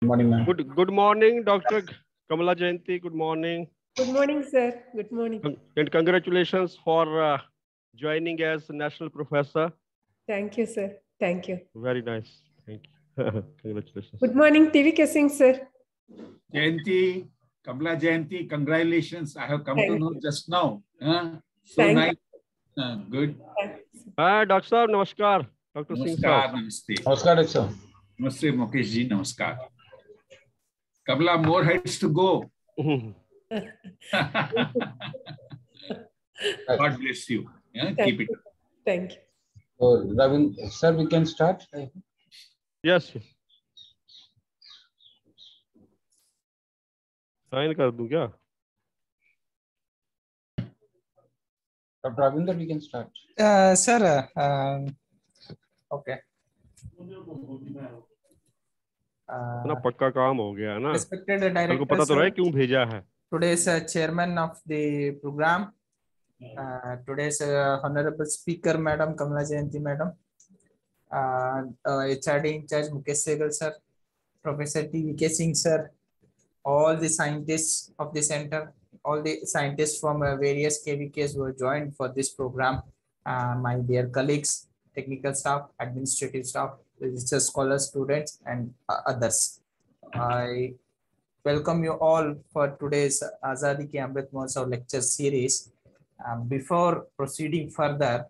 Good morning, ma'am. Good morning, Dr. Kamala Jayanti. Good morning. Good morning, sir. Good morning. And congratulations for joining as national professor. Thank you, sir. Thank you. Very nice. Thank you. Congratulations. Good morning, TV Singh, sir. Jayanti, Kamala Jayanti, congratulations. I have come to know just now. So Thank nice. Good. Dr. Sahab, namaskar. Dr. Singh Namaskar, Sahab. namaste. Namaskar, sir. Namaste, Mukesh ji, namaskar. Kamala, more heights to go. God bless you. Keep it. Thank you. So, Ravin, sir, we can start. Yes. Sign कर दूं क्या? Dr. Ravinder, we can start. Sir, okay. ना पक्का काम हो गया ना? Respected कल को पता director, तो रहा है क्यों भेजा है? today's chairman of the program, today's honorable speaker, Madam Kamala Jayanti, Madam, HRD in charge Mukesh Sehgal, sir, Professor T.V.K. Singh, sir, all the scientists of the center, all the scientists from various KVKs who have joined for this program, my dear colleagues, technical staff, administrative staff, research scholars, students, and others. I welcome you all for today's Azadi Ki Amrit Mahotsav lecture series. Before proceeding further,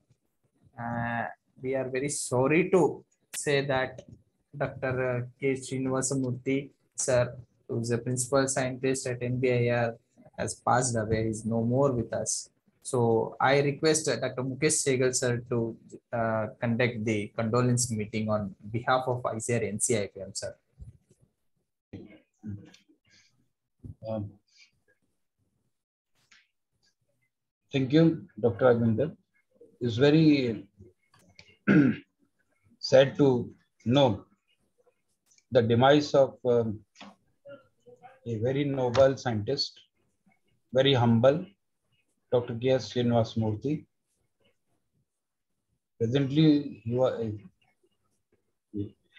we are very sorry to say that Dr. K. Srinivasamurthy, sir, who is a principal scientist at NBIR, has passed away. He is no more with us. So I request Dr. Mukesh Sehgal, sir, to conduct the condolence meeting on behalf of ICAR-NRIIPM, sir. Thank you, Dr. Ravinder. It's very sad to know the demise of a very noble scientist, very humble, Dr. K. S. Srinivasamurthy. Presently,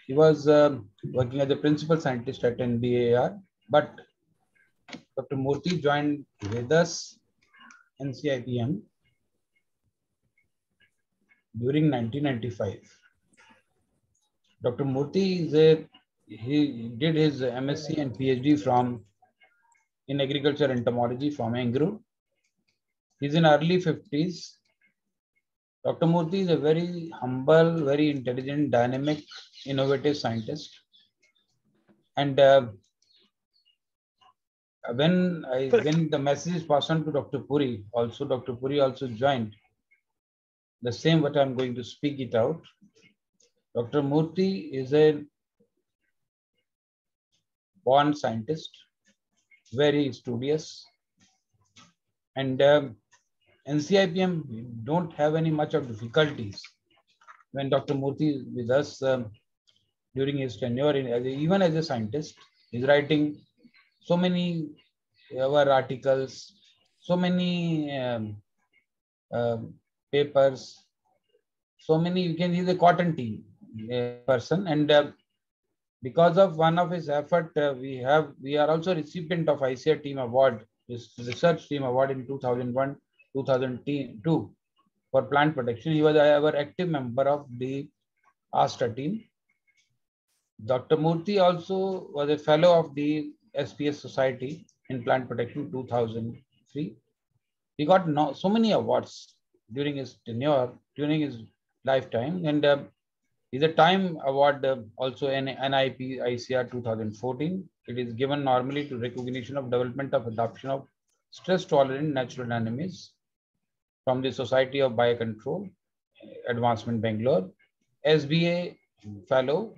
he was working as a principal scientist at NBAR, but Dr. Murthy joined with us ICAR-NRIIPM during 1995. Dr. Murthy he did his MSc and PhD in agriculture entomology from Engru. He's in early 50s. Dr. Murthy is a very humble, very intelligent, dynamic, innovative scientist. And when the message is passed on to Dr. Puri, Dr. Puri also joined the same what I'm going to speak it out. Dr. Murthy is a born scientist, very studious, and NCIPM don't have any much of difficulties when Dr. Murthy is with us during his tenure, even as a scientist. He's writing so many our articles, so many papers, so many. He's a cotton team person, and because of one of his effort, we are also recipient of ICAR Team Award, this research team award in 2001, 2002 for plant protection. He was our active member of the ASTA team. Dr. Murthy also was a fellow of the SPS Society in Plant Protection 2003. He got so many awards during his tenure, during his lifetime, and is a Time Award also in NIP ICAR 2014. It is given normally to recognition of development of adoption of stress-tolerant natural enemies from the Society of Biocontrol, Advancement Bangalore, SBA Fellow,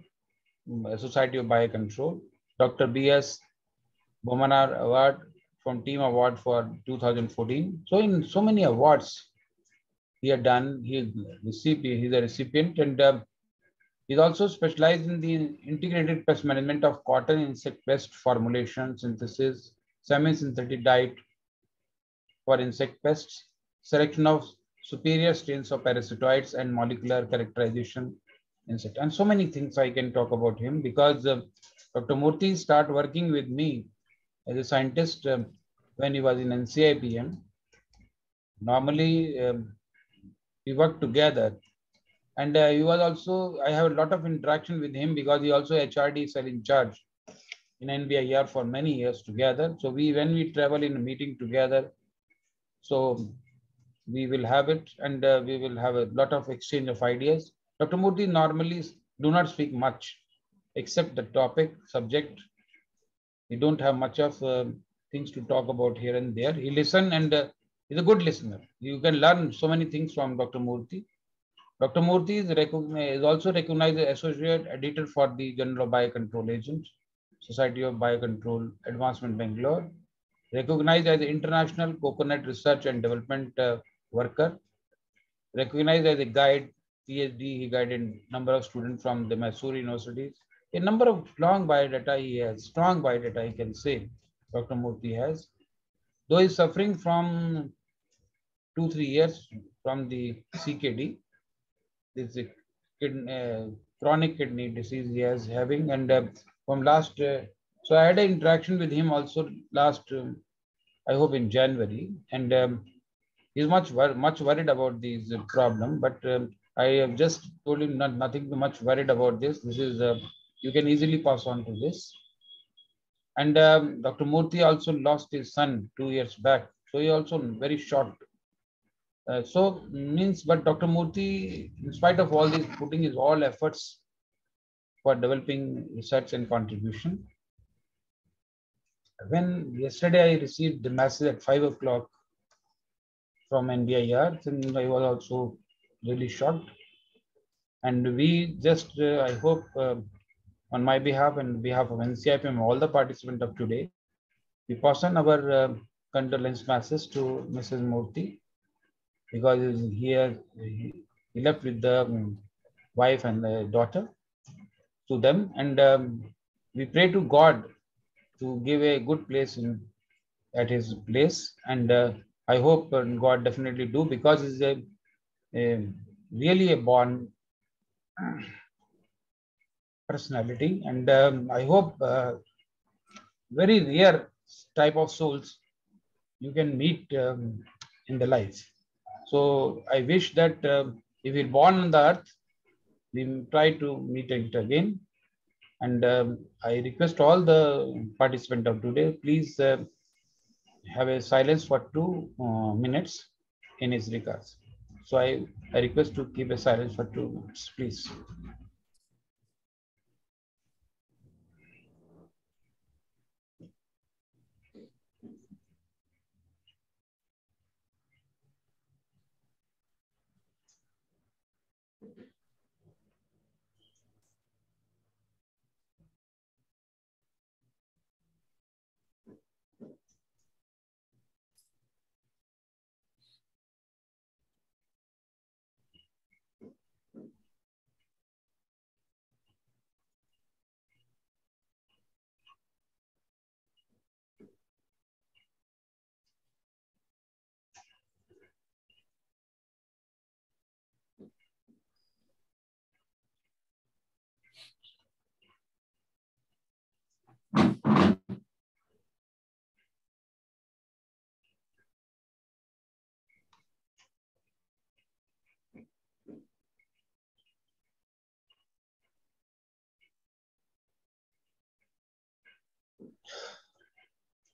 Society of Biocontrol, Dr. B.S. Bomanar Award from Team Award for 2014. So in so many awards he had done, he's a recipient, and he's also specialized in the integrated pest management of cotton insect pest formulation, synthesis, semi-synthetic diet for insect pests, selection of superior strains of parasitoids, and molecular characterization insect. And so many things I can talk about him, because Dr. Murthy started working with me as a scientist when he was in IPM. Normally, we worked together. And he was also, I have a lot of interaction with him because he also HRD cell in charge in NBIR for many years together. So when we travel in a meeting together, so we will have it, and we will have a lot of exchange of ideas. Dr. Murthy normally do not speak much, except the topic, subject. We don't have much of things to talk about here and there. He listens, and he's a good listener. You can learn so many things from Dr. Murthy. Dr. Murthy is also recognized as Associate Editor for the Journal of Biocontrol Agents, Society of Biocontrol Advancement Bangalore, recognized as the International Coconut Research and Development Worker, recognized as a guide, PhD, he guided a number of students from the Mysore universities. A number of long biodata he has, strong biodata I can say, Dr. Murthy has. Though he's suffering from 2-3 years from the CKD, this is a chronic kidney disease he is having, and from last, so I had an interaction with him also last, I hope in January, and he's much worried about this problem, but I have just told him nothing much worried about this. This is, you can easily pass on to this. And Dr. Murthy also lost his son 2 years back, so he also very shocked. But Dr. Murthy, in spite of all this, putting his all efforts for developing research and contribution. When yesterday I received the message at 5 o'clock from NBIR, then I was also really shocked. And we just, I hope on my behalf and behalf of ICAR-NRIIPM, all the participants of today, we pass on our condolence message to Mrs. Murthy, because he left with the wife and the daughter to them, and we pray to God to give a good place at his place, and I hope God definitely do, because he's really a born personality, and I hope very rare type of souls you can meet in the life. So I wish that if we're born on the earth, we try to meet it again. And I request all the participants of today, please have a silence for 2 minutes in his regards. So I request to keep a silence for 2 minutes, please.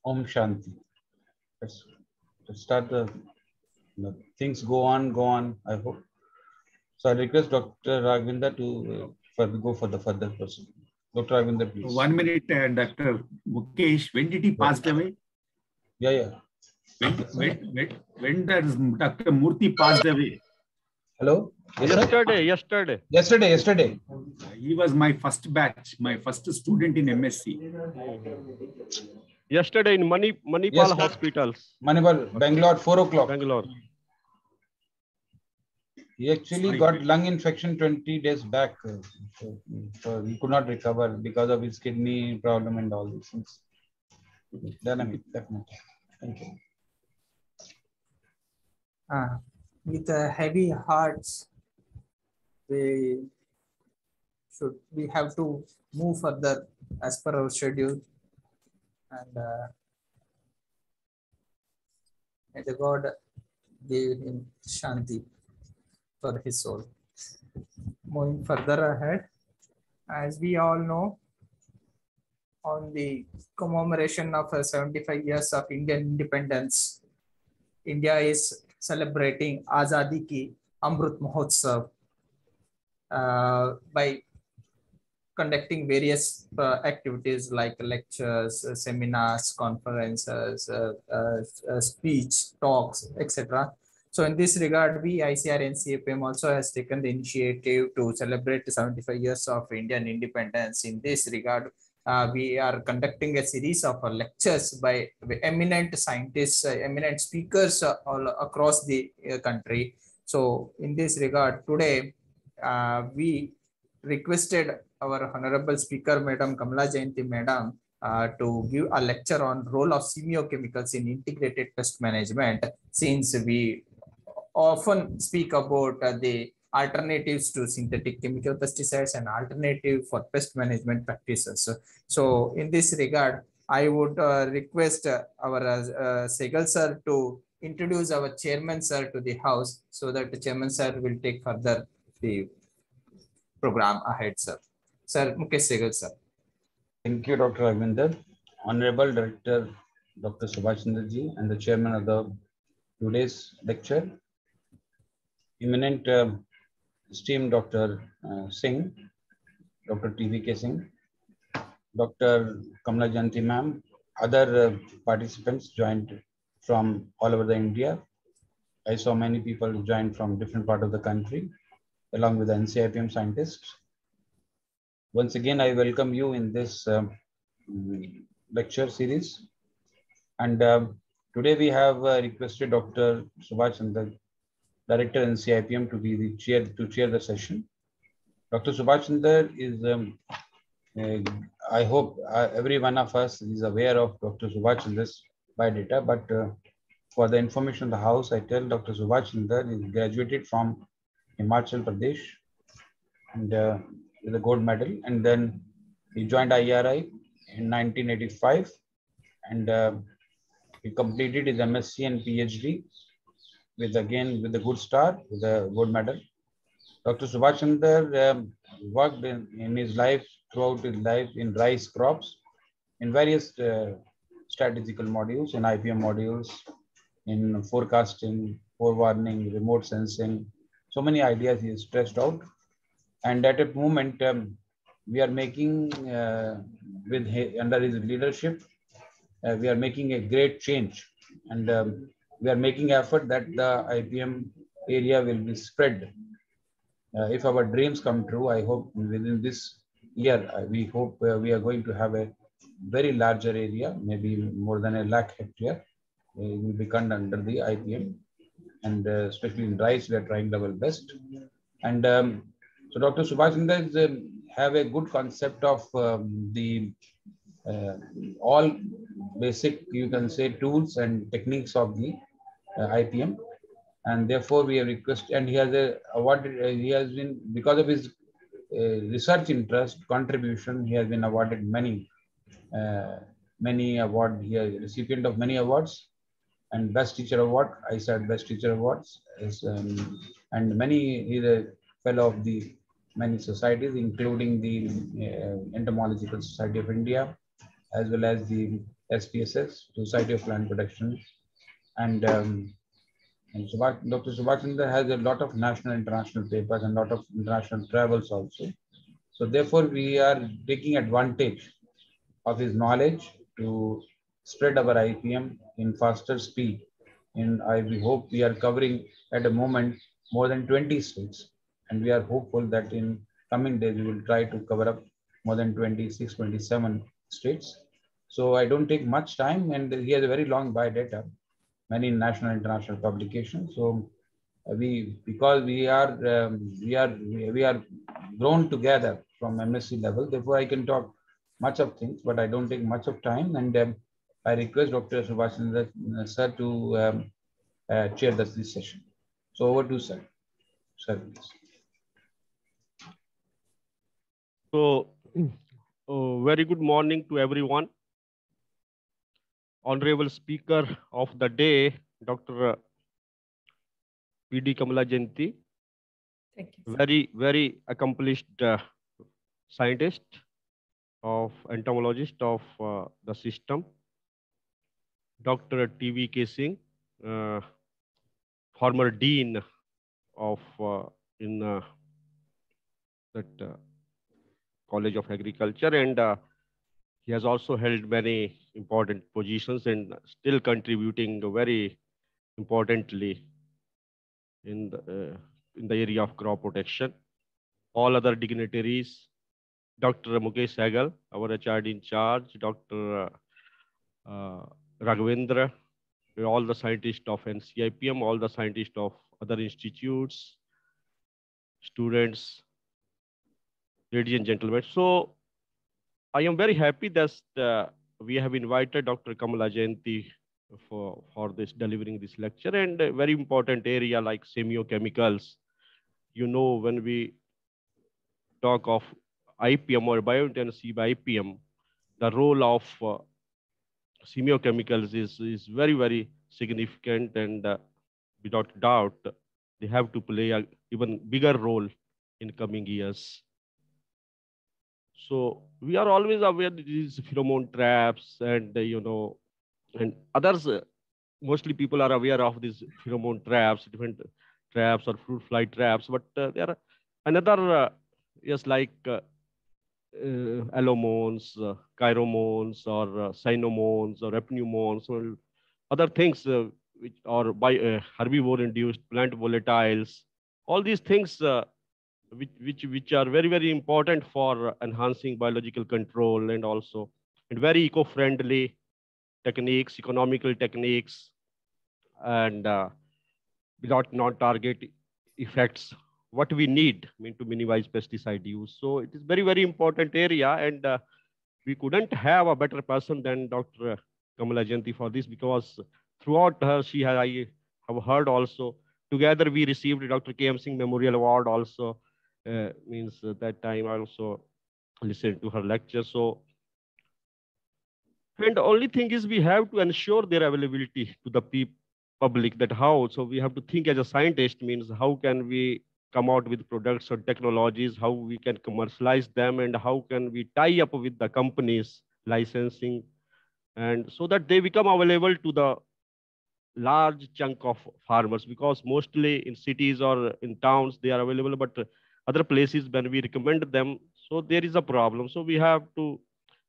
Om Shanti. Let's start the things go on, I hope. So I request Dr. Raghavinda to go for the further person. Dr. Raghavinda, please. 1 minute, Dr. Mukesh, when did he pass away? Yeah. When does Dr. Murthy passed away? Hello? Yesterday. He was my first batch, my first student in MSc. Yesterday in Manipal hospitals. Manipal, Bangalore, 4 o'clock. Bangalore. He actually got lung infection 20 days back. So he could not recover because of his kidney problem and all these things. Definitely. Thank you. With heavy hearts, we have to move further as per our schedule. And may the God give him Shanti for his soul. Moving further ahead, as we all know, on the commemoration of 75 years of Indian independence, India is celebrating Azadi Ki Amrut Mahotsav by conducting various activities like lectures, seminars, conferences, speech, talks, etc. So in this regard, we ICAR-NRIIPM also has taken the initiative to celebrate 75 years of Indian independence. In this regard, we are conducting a series of lectures by eminent scientists, eminent speakers all across the country. So in this regard, today we requested our honorable speaker, Madam Kamala Jayanti Madam, to give a lecture on role of Semio-Chemicals in integrated pest management, since we often speak about the alternatives to synthetic chemical pesticides and alternative for pest management practices. So in this regard, I would request our Segal sir to introduce our chairman sir to the house, so that the chairman sir will take further the program ahead, sir. Sir, Mukesh Segal, sir. Thank you, Dr. Ravinder. Honorable Director, Dr. Subhash Chandra ji, and the chairman of the today's lecture, eminent esteemed Dr. Singh, Dr. TVK Singh, Dr. Kamala Jayanti ma'am, other participants joined from all over the India. I saw many people joined from different part of the country, along with the NCIPM scientists. Once again, I welcome you in this lecture series. And today we have requested Dr. Subhash Chandra, Director NCIPM, to be the chair the session. Dr. Subhash Chandra is, I hope every one of us is aware of Dr. Subhash Chandra's biodata, but for the information of the house, I tell Dr. Subhash Chandra is graduated from Himachal Pradesh and with a gold medal, and then he joined IRI in 1985, and he completed his MSc and PhD with a good star with a gold medal. Dr. Subhash Chandra worked in his life, throughout his life, in rice crops, in various strategical modules, in IPM modules, in forecasting, forewarning, remote sensing. So many ideas he has stressed out. And at a moment, we are making, under his leadership, we are making a great change. And we are making effort that the IPM area will be spread. If our dreams come true, I hope within this year, we hope we are going to have a very larger area, maybe more than 1 lakh hectare, will become under the IPM. And especially in rice, we are trying our best. And so Dr. Subhash Chandra have a good concept of the all basic, you can say, tools and techniques of the IPM. And therefore we have requested, and he has a awarded, he has been, because of his research interest, contribution, he has been awarded many awards. He is recipient of many awards, and Best Teacher Award, I said Best Teacher Awards, and many, he is a fellow of the many societies, including the Entomological Society of India, as well as the SPSS, Society of Plant Protection. And Dr. Subhash Chandra has a lot of national, international papers and a lot of international travels also. So therefore, we are taking advantage of his knowledge to spread our IPM in faster speed. And we hope we are covering at a moment more than 20 states. And we are hopeful that in coming days, we will try to cover up more than 26, 27 states. So I don't take much time, and he has a very long biodata, many national and international publications. So because we are grown together from MSc level, therefore I can talk much of things, but I don't take much of time. And I request Dr. Subhash Chandra sir to chair this session. So over to sir. Sir, please. So Very good morning to everyone. Honorable Speaker of the day, Dr. P.D. Kamala Jayanti, Thank you. very accomplished scientist entomologist of the system. Dr. T.V.K. Singh, former dean of in that College of Agriculture, and he has also held many important positions and still contributing very importantly in the area of crop protection. All other dignitaries, Dr. Mukesh Sehgal, our HRD in charge, Dr. Raghavendra, all the scientists of ICAR-NRIIPM, all the scientists of other institutes, students, ladies and gentlemen. So I am very happy that we have invited Dr. Kamala Jayanti for this delivering this lecture, and a very important area like Semio-Chemicals. You know, when we talk of IPM or biointensive IPM, the role of Semio-Chemicals is very significant, and without doubt, they have to play an even bigger role in coming years. So we are always aware of these pheromone traps and, and others. Mostly people are aware of these pheromone traps, different traps or fruit fly traps, but there are another, yes, like allomones, chiromones, or cyanomones, or epnemones, or other things which are by herbivore-induced plant volatiles. All these things which are very important for enhancing biological control, and also and very eco-friendly techniques, economical techniques, and without non-target effects, what we need, I mean, to minimize pesticide use. So it is very important area, and we couldn't have a better person than Dr. Kamala Jayanti for this, because throughout her, I have heard also, together we received Dr. K.M. Singh Memorial Award also, means that time I also listened to her lecture. So, and the only thing is we have to ensure their availability to the public, that how, so we have to think as a scientist, means how can we come out with products or technologies, how we can commercialize them, and how can we tie up with the companies licensing, and so that they become available to the large chunk of farmers, because mostly in cities or in towns they are available, but other places when we recommend them, so there is a problem. So we have to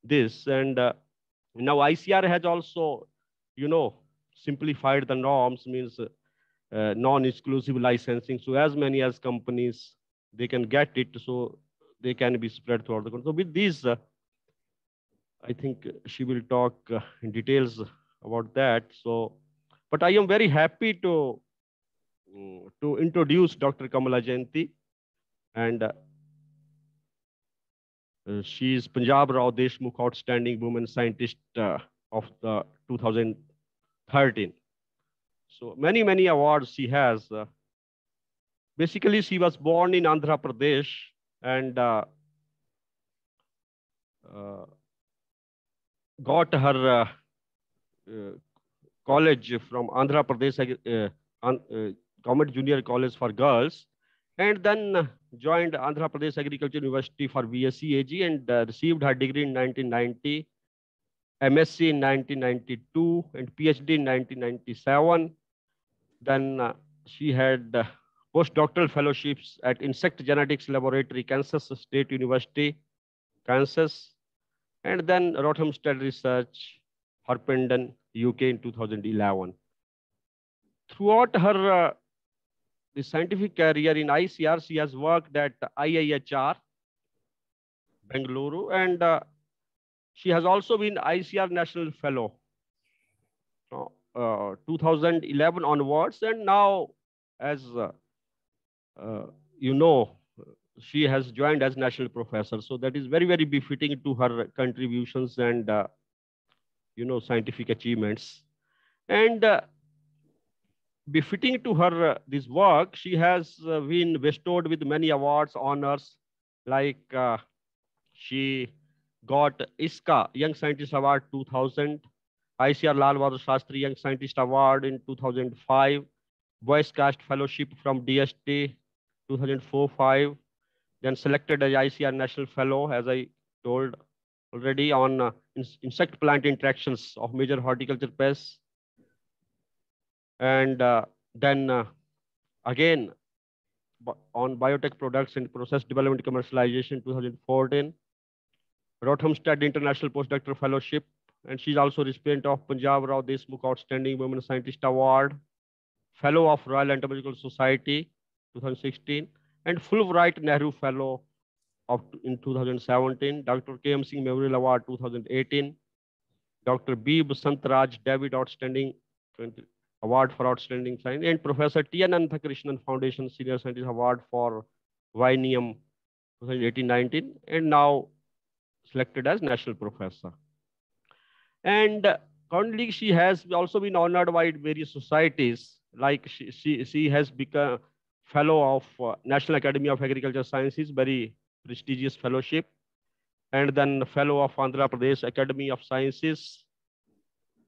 this, and now ICAR has also, simplified the norms, means non-exclusive licensing. So as many as companies, they can get it, so they can be spread throughout the country. So with these, I think she will talk in details about that. So, but I am very happy to introduce Dr. Kamala Jayanti, and she is Punjab Rao Deshmukh Outstanding Women Scientist of the 2013. So many awards she has. Basically, she was born in Andhra Pradesh, and got her college from Andhra Pradesh Government Junior College for Girls, and then joined Andhra Pradesh Agriculture University for BSc AG, and received her degree in 1990, MSc in 1992, and PhD in 1997. Then she had postdoctoral fellowships at Insect Genetics Laboratory, Kansas State University, Kansas, and then Rothamsted Research, Harpenden, UK in 2011. Throughout her the scientific career in ICR, she has worked at IIHR, Bengaluru, and she has also been ICR National Fellow 2011 onwards, and now, as she has joined as national professor. So that is very befitting to her contributions and scientific achievements. And befitting to her this work, she has been bestowed with many awards, honors, like she got ISCA Young Scientist Award 2000, ICAR Lal Bahadur Shastri Young Scientist Award in 2005, Voice Cast Fellowship from DST 2004-5, then selected as ICAR National Fellow, as I told already, on insect plant interactions of major horticulture pests. And then again, on biotech products and process development commercialization 2014, Rothamsted International Postdoctoral Fellowship, and she's also recipient of Punjab Rao Deshmukh Outstanding Women Scientist Award, Fellow of Royal Entomological Society 2016, and Fulbright Nehru Fellow in 2017, Dr. K.M. Singh Memorial Award 2018, Dr. B. Basantraj David Outstanding Award for Outstanding Science, and Professor T. Anantha Krishnan Foundation Senior Scientist Award for Vinium 2018-19, and now selected as National Professor. And currently, she has also been honored by various societies, like she has become Fellow of National Academy of Agricultural Sciences, very prestigious fellowship, and then Fellow of Andhra Pradesh Academy of Sciences,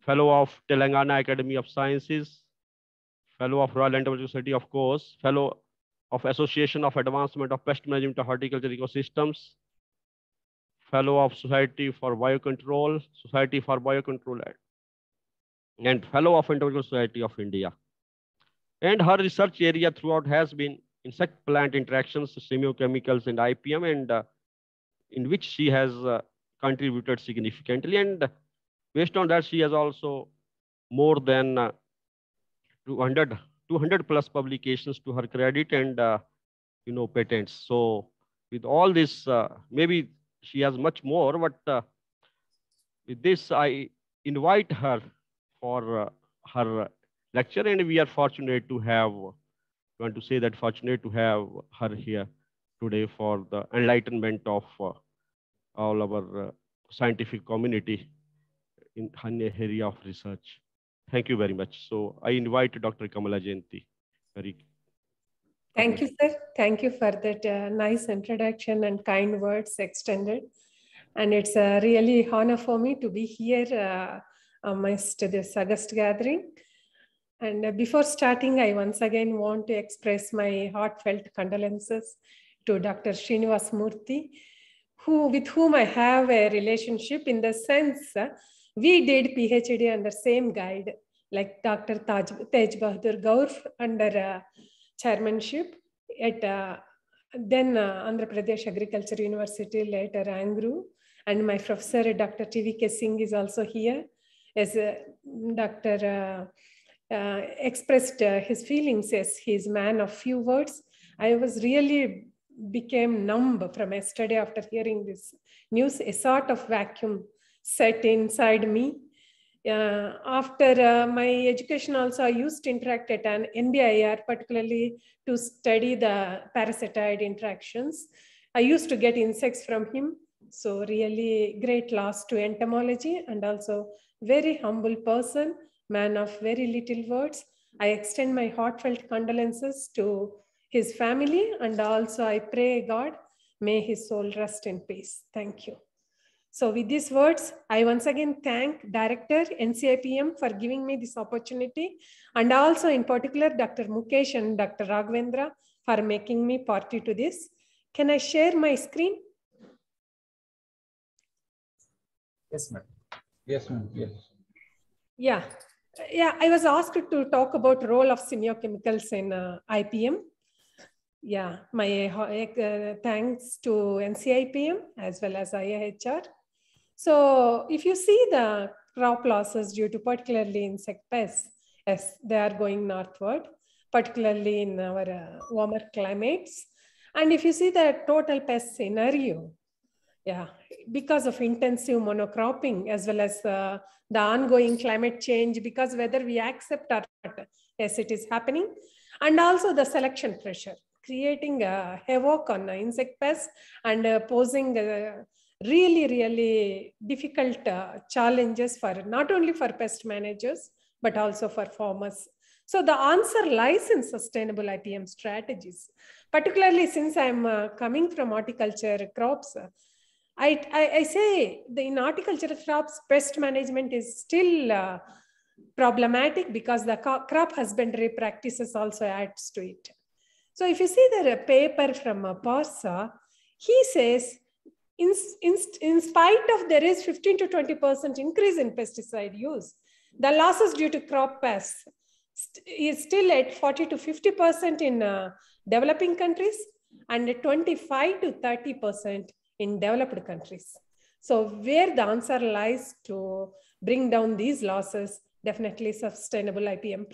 Fellow of Telangana Academy of Sciences, Fellow of Royal Entomological Society, of course, Fellow of Association of Advancement of Pest Management of Horticulture Ecosystems, Fellow of Society for Biocontrol, Society for Biocontrol, and Fellow of Entomological Society of India. And her research area throughout has been insect-plant interactions, semio-chemicals, and IPM, and in which she has contributed significantly. And based on that, she has also more than 200 plus publications to her credit, and patents. So with all this, maybe she has much more, but with this, I invite her for her lecture, and we are fortunate to have, fortunate to have her here today for the enlightenment of all our scientific community in the area of research. Thank you very much. So I invite Dr. Kamala Jayanti. Thank you, sir. Thank you for that nice introduction and kind words extended. And it's a really honor for me to be here amidst this August gathering. And before starting, I once again want to express my heartfelt condolences to Dr. Srinivas Murthy, with whom I have a relationship in the sense we did PhD under same guide, like Dr. Tej Bahadur Gaur under chairmanship at then Andhra Pradesh Agriculture University, later Angru. And my professor, Dr. TVK Singh, is also here, as Dr. Expressed his feelings as he's man of few words. I was really became numb from yesterday after hearing this news. A sort of vacuum set inside me. After my education also, I used to interact at an NBIR, particularly to study the parasitoid interactions. I used to get insects from him. So really great loss to entomology, and also very humble person, man of very little words. I extend my heartfelt condolences to his family, and also I pray God, may his soul rest in peace. Thank you. So with these words, I once again thank Director NCIPM for giving me this opportunity, and also in particular Dr. Mukesh and Dr. Raghavendra for making me party to this. Can I share my screen? Yes, ma'am. Yes, ma'am. Yes. Yeah. I was asked to talk about role of semio-chemicals in IPM. Yeah, my thanks to NCIPM as well as IIHR. So if you see the crop losses due to particularly insect pests, as they are going northward, particularly in our warmer climates. And if you see the total pest scenario, yeah, because of intensive monocropping as well as the ongoing climate change, because whether we accept or not, yes, it is happening. And also the selection pressure, creating a havoc on insect pests and posing really, really difficult challenges for not only for pest managers, but also for farmers. So the answer lies in sustainable IPM strategies, particularly since I'm coming from horticulture crops. I say in horticultural crops, pest management is still problematic because the crop husbandry practices also adds to it. So if you see the paper from PARSA, he says, in spite of there is 15 to 20% increase in pesticide use, the losses due to crop pests is still at 40 to 50% in developing countries and 25 to 30% in developed countries. So where the answer lies to bring down these losses, definitely sustainable IPM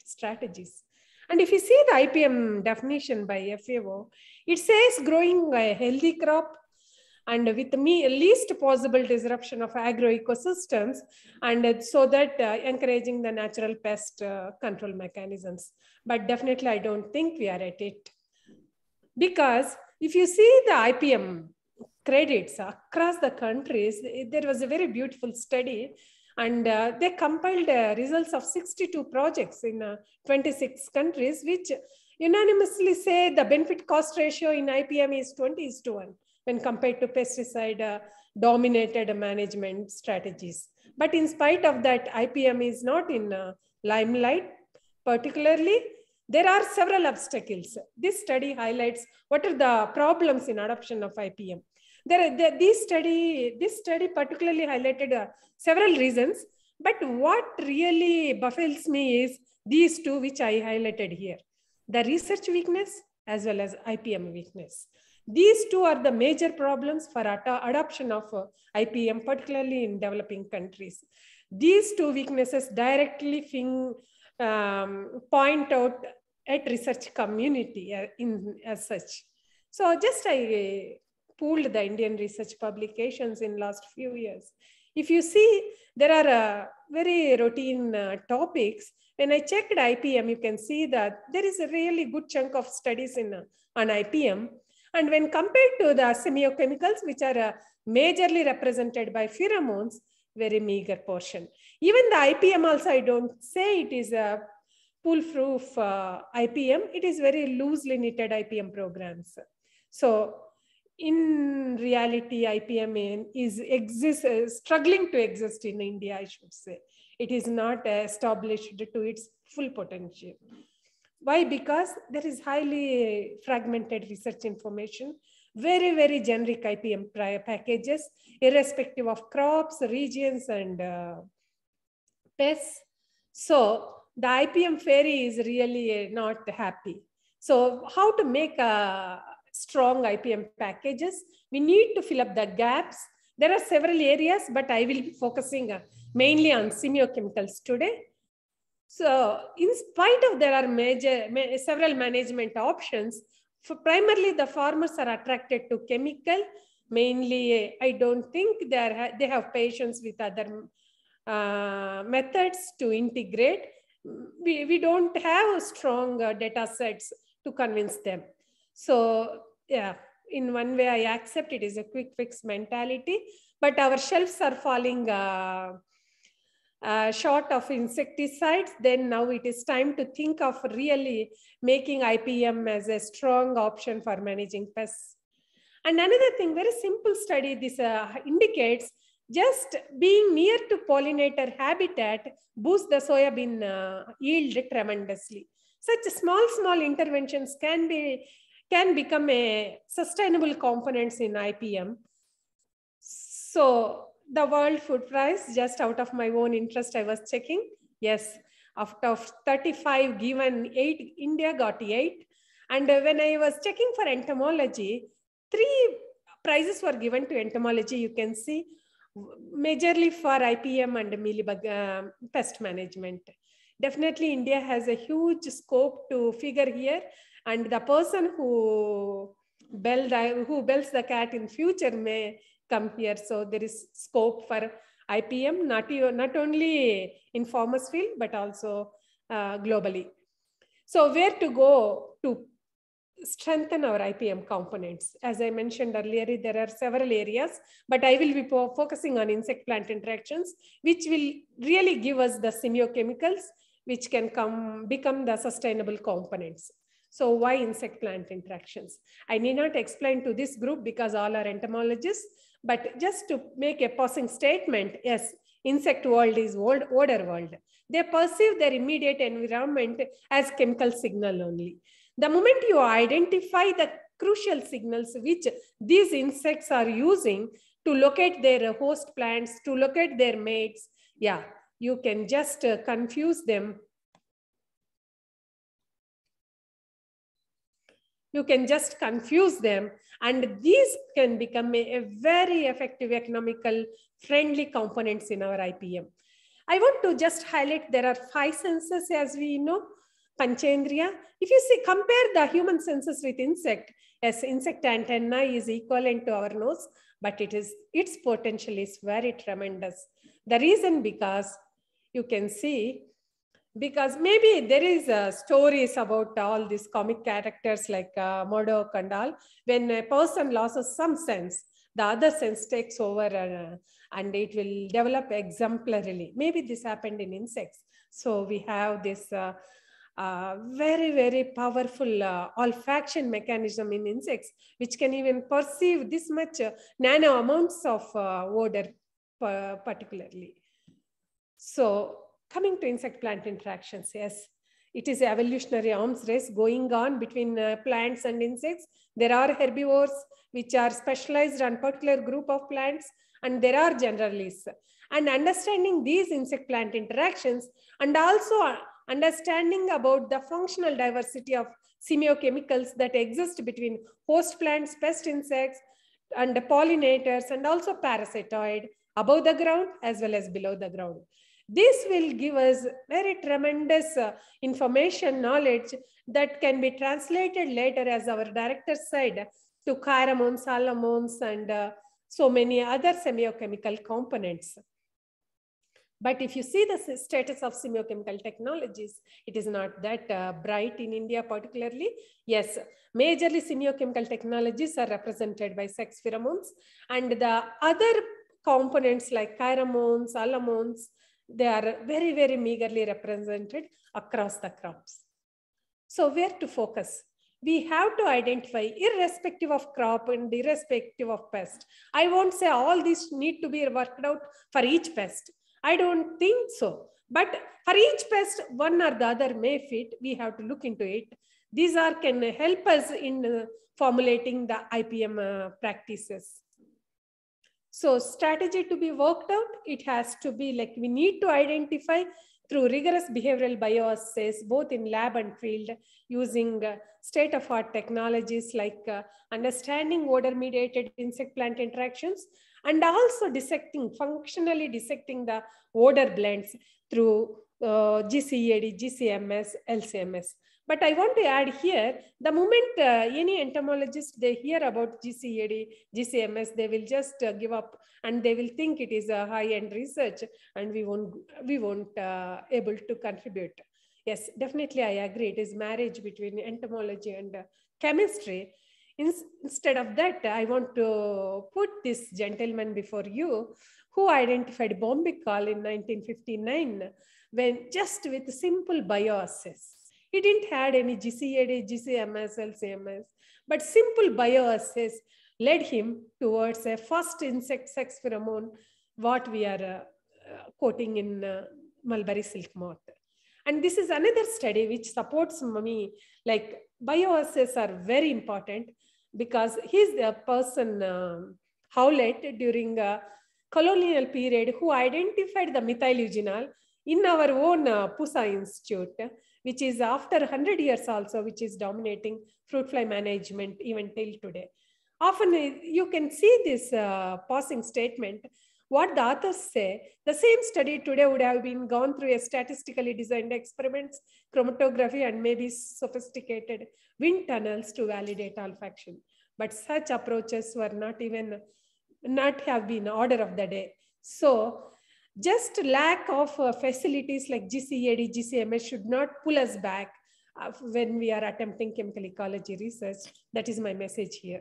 strategies. And if you see the IPM definition by FAO, it says growing a healthy crop and with least possible disruption of agroecosystems, and so that encouraging the natural pest control mechanisms. But definitely, I don't think we are at it. Because if you see the IPM credits across the countries, there was a very beautiful study, and they compiled results of 62 projects in 26 countries, which unanimously say the benefit cost ratio in IPM is 20:1 when compared to pesticide dominated management strategies. But in spite of that, IPM is not in limelight. Particularly, there are several obstacles. This study highlights what are the problems in adoption of IPM. This study particularly highlighted several reasons, but what really baffles me is these two which I highlighted here: the research weakness as well as IPM weakness. These two are the major problems for adoption of IPM, particularly in developing countries. These two weaknesses directly point out at research community as such. So just I pooled the Indian research publications in last few years. If you see, there are very routine topics. When I checked IPM, you can see that there is a really good chunk of studies on IPM. And when compared to the semio-chemicals, which are majorly represented by pheromones, very meager portion. Even the IPM also, I don't say it is a foolproof IPM. It is very loosely knitted IPM programs. So in reality, IPM is struggling to exist in India, I should say. It is not established to its full potential. Why? Because there is highly fragmented research information, very, very generic IPM packages, irrespective of crops, regions, and pests. So the IPM fairy is really not happy. So how to make strong IPM packages? We need to fill up the gaps. There are several areas, but I will be focusing mainly on semio-chemicals today. So in spite of there are several management options, primarily the farmers are attracted to chemical. Mainly, I don't think they have patience with other methods to integrate. We don't have strong data sets to convince them. So yeah, in one way I accept it is a quick fix mentality, but our shelves are falling short of insecticides. Then now it is time to think of really making IPM as a strong option for managing pests. And another thing, very simple study, this indicates just being near to pollinator habitat boosts the soybean yield tremendously. Such small interventions can become a sustainable components in IPM. So the World Food Prize, just out of my own interest, I was checking. Yes, out of 35 given, India got 8. And when I was checking for entomology, 3 prizes were given to entomology. You can see majorly for IPM and mealybug pest management. Definitely India has a huge scope to figure here, and the person who bells the cat in future may come here. So there is scope for IPM, not only in farmers field, but also globally. So where to go to strengthen our IPM components? As I mentioned earlier, there are several areas, but I will be focusing on insect-plant interactions, which will really give us the semio-chemicals, which can become the sustainable components. So why insect-plant interactions? I need not explain to this group because all are entomologists, But just to make a passing statement, yes, insect world is odor world. They perceive their immediate environment as chemical signal only. The moment you identify the crucial signals which these insects are using to locate their host plants, to locate their mates, yeah, you can just confuse them. You can just confuse them, and these can become a very effective economical friendly components in our IPM. I want to just highlight there are 5 senses as we know, Panchendriya. If you see, compare the human senses with insect, yes, insect antenna is equivalent to our nose, but its potential is very tremendous. The reason because you can see, because maybe there is stories about all these comic characters like Modok and all. When a person loses some sense, the other sense takes over and it will develop exemplarily. Maybe this happened in insects. So we have this very, very powerful olfaction mechanism in insects, which can even perceive this much nano amounts of odor particularly. So coming to insect-plant interactions, yes, it is an evolutionary arms race going on between plants and insects. There are herbivores which are specialized on particular group of plants, and there are generalists. And understanding these insect-plant interactions, and also understanding about the functional diversity of semio-chemicals that exist between host plants, pest insects, and pollinators, and also parasitoid above the ground as well as below the ground. This will give us very tremendous information, knowledge that can be translated later, as our director said, to pheromones, alamones, and so many other semiochemical components. But if you see the status of semiochemical technologies, it is not that bright in India particularly. Yes, majorly semiochemical technologies are represented by sex pheromones, and the other components like pheromones, alamones, they are very, very meagerly represented across the crops. So where to focus? We have to identify irrespective of crop and irrespective of pest. I won't say all these need to be worked out for each pest. I don't think so. But for each pest, one or the other may fit. We have to look into it. These can help us in formulating the IPM practices. So strategy to be worked out, it has to be like we need to identify through rigorous behavioral bioassays, both in lab and field, using state-of-art technologies like understanding odor-mediated insect-plant interactions, and also functionally dissecting the odor blends through GCEAD, GCMS, LCMS. But I want to add here, the moment any entomologist, they hear about GCEAD, GCMS, they will just give up and they will think it is a high-end research and we won't able to contribute. Yes, definitely I agree. It is marriage between entomology and chemistry. Instead of that, I want to put this gentleman before you who identified Bombicol in 1959 when just with simple bioassays. He didn't had any GCEAD, GCMS, LCMS, but simple bioassays led him towards a first insect sex pheromone, what we are quoting in mulberry silk moth. And this is another study which supports me, like bioassays are very important because he's the person, Howlett, during colonial period who identified the methyl eugenol in our own Pusa Institute, which is after 100 years also, which is dominating fruit fly management even till today. Often you can see this passing statement. What the authors say, the same study today would have been gone through a statistically designed experiments, chromatography, and maybe sophisticated wind tunnels to validate olfaction. But such approaches were not have been order of the day. So just lack of facilities like GCEAD, GCMS should not pull us back when we are attempting chemical ecology research. That is my message here.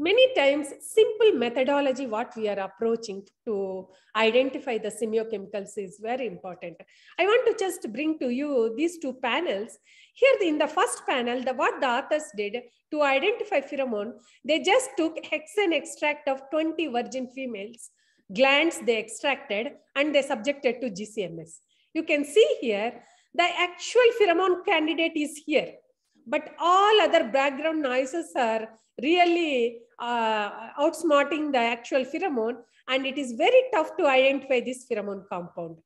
Many times, simple methodology, what we are approaching to identify the semiochemicals is very important. I want to just bring to you these two panels. Here in the first panel, what the authors did to identify pheromone, they just took hexane extract of 20 virgin females, glands they extracted, and they subjected to GCMS. You can see here, the actual pheromone candidate is here, but all other background noises are really outsmarting the actual pheromone, and it is very tough to identify this pheromone compound.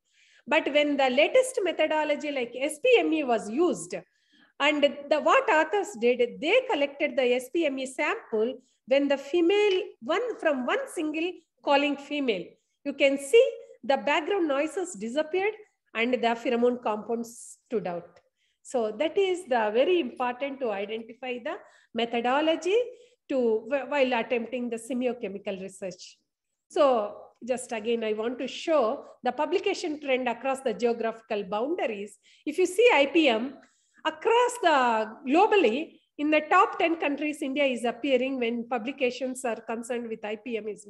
But when the latest methodology like SPME was used, and what authors did, they collected the SPME sample when the female, from one single calling female. You can see the background noises disappeared and the pheromone compounds stood out. So that is the very important to identify the methodology while attempting the semiochemical research. So just again, I want to show the publication trend across the geographical boundaries. If you see IPM, across the globally, in the top 10 countries, India is appearing when publications are concerned with IPM is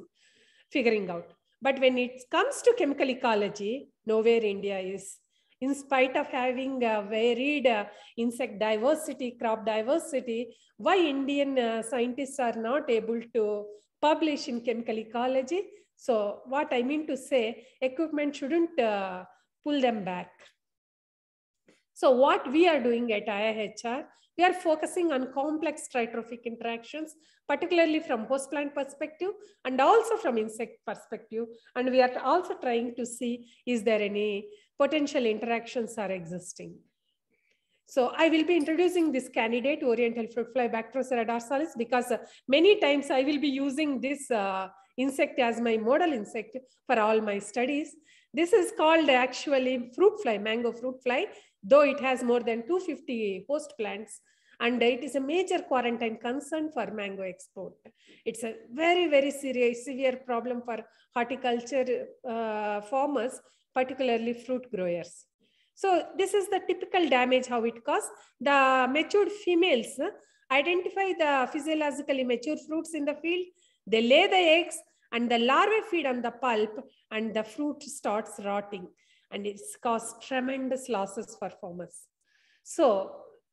figuring out. But when it comes to chemical ecology, nowhere India is. In spite of having a varied insect diversity, crop diversity, why Indian scientists are not able to publish in chemical ecology? So what I mean to say, equipment shouldn't pull them back. So what we are doing at IIHR, we are focusing on complex tritrophic interactions, particularly from host plant perspective and also from insect perspective. And we are also trying to see, is there any potential interactions are existing. So I will be introducing this candidate, Oriental fruit fly Bactroceras dorsalis, because many times I will be using this insect as my model insect for all my studies. This is called actually fruit fly, mango fruit fly, though it has more than 250 host plants, and it is a major quarantine concern for mango export. It's a very, very severe problem for horticulture farmers, particularly fruit growers. So this is the typical damage, how it causes. The matured females identify the physiologically mature fruits in the field. They lay the eggs and the larvae feed on the pulp and the fruit starts rotting, and it's caused tremendous losses for farmers. So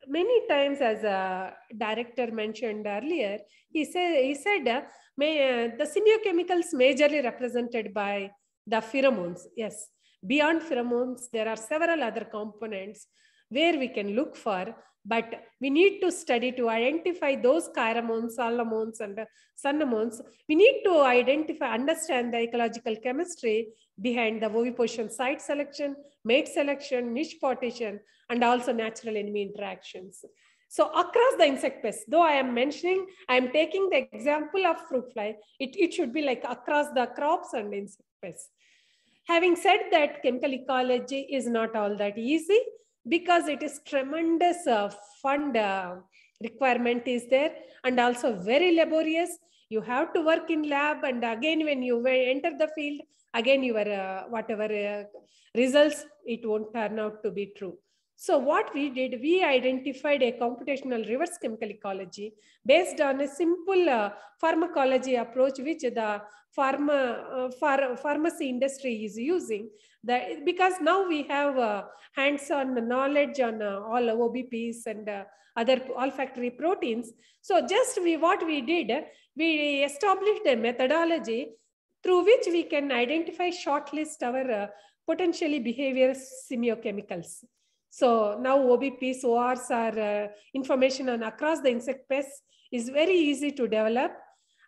many times, as a director mentioned earlier, he said the semiochemicals majorly represented by the pheromones. Yes. Beyond pheromones, there are several other components where we can look for, but we need to study to identify those chiromones, solamones, and sunnamones. We need to understand the ecological chemistry behind the oviposition site selection, mate selection, niche partition, and also natural enemy interactions. So across the insect pests, though I am taking the example of fruit fly, it should be like across the crops and insect pests. Having said that, chemical ecology is not all that easy because it is tremendous fund requirement is there and also very laborious. You have to work in lab, and again when you enter the field, again your whatever results, it won't turn out to be true. So what we did, we identified a computational reverse chemical ecology based on a simple pharmacology approach which the pharmacy industry is using. Because now we have hands-on knowledge on all OBPs and other olfactory proteins. So just what we did, we established a methodology through which we can identify, shortlist our potentially behaviorous semiochemicals. So now OBPs, ORs are information on across the insect pests is very easy to develop.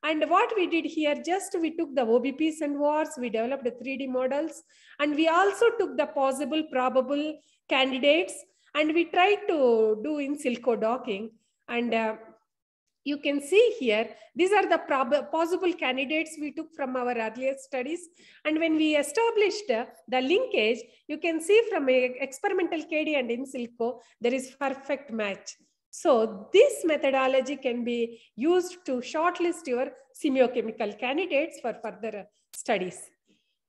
And what we did here, just we took the OBPs and ORs, we developed the 3D models, and we also took the possible, probable candidates, and we tried to do in silico docking. And you can see here, these are the possible candidates we took from our earlier studies. And when we established the linkage, you can see from experimental KD and in silico, there is perfect match. So this methodology can be used to shortlist your semiochemical candidates for further studies.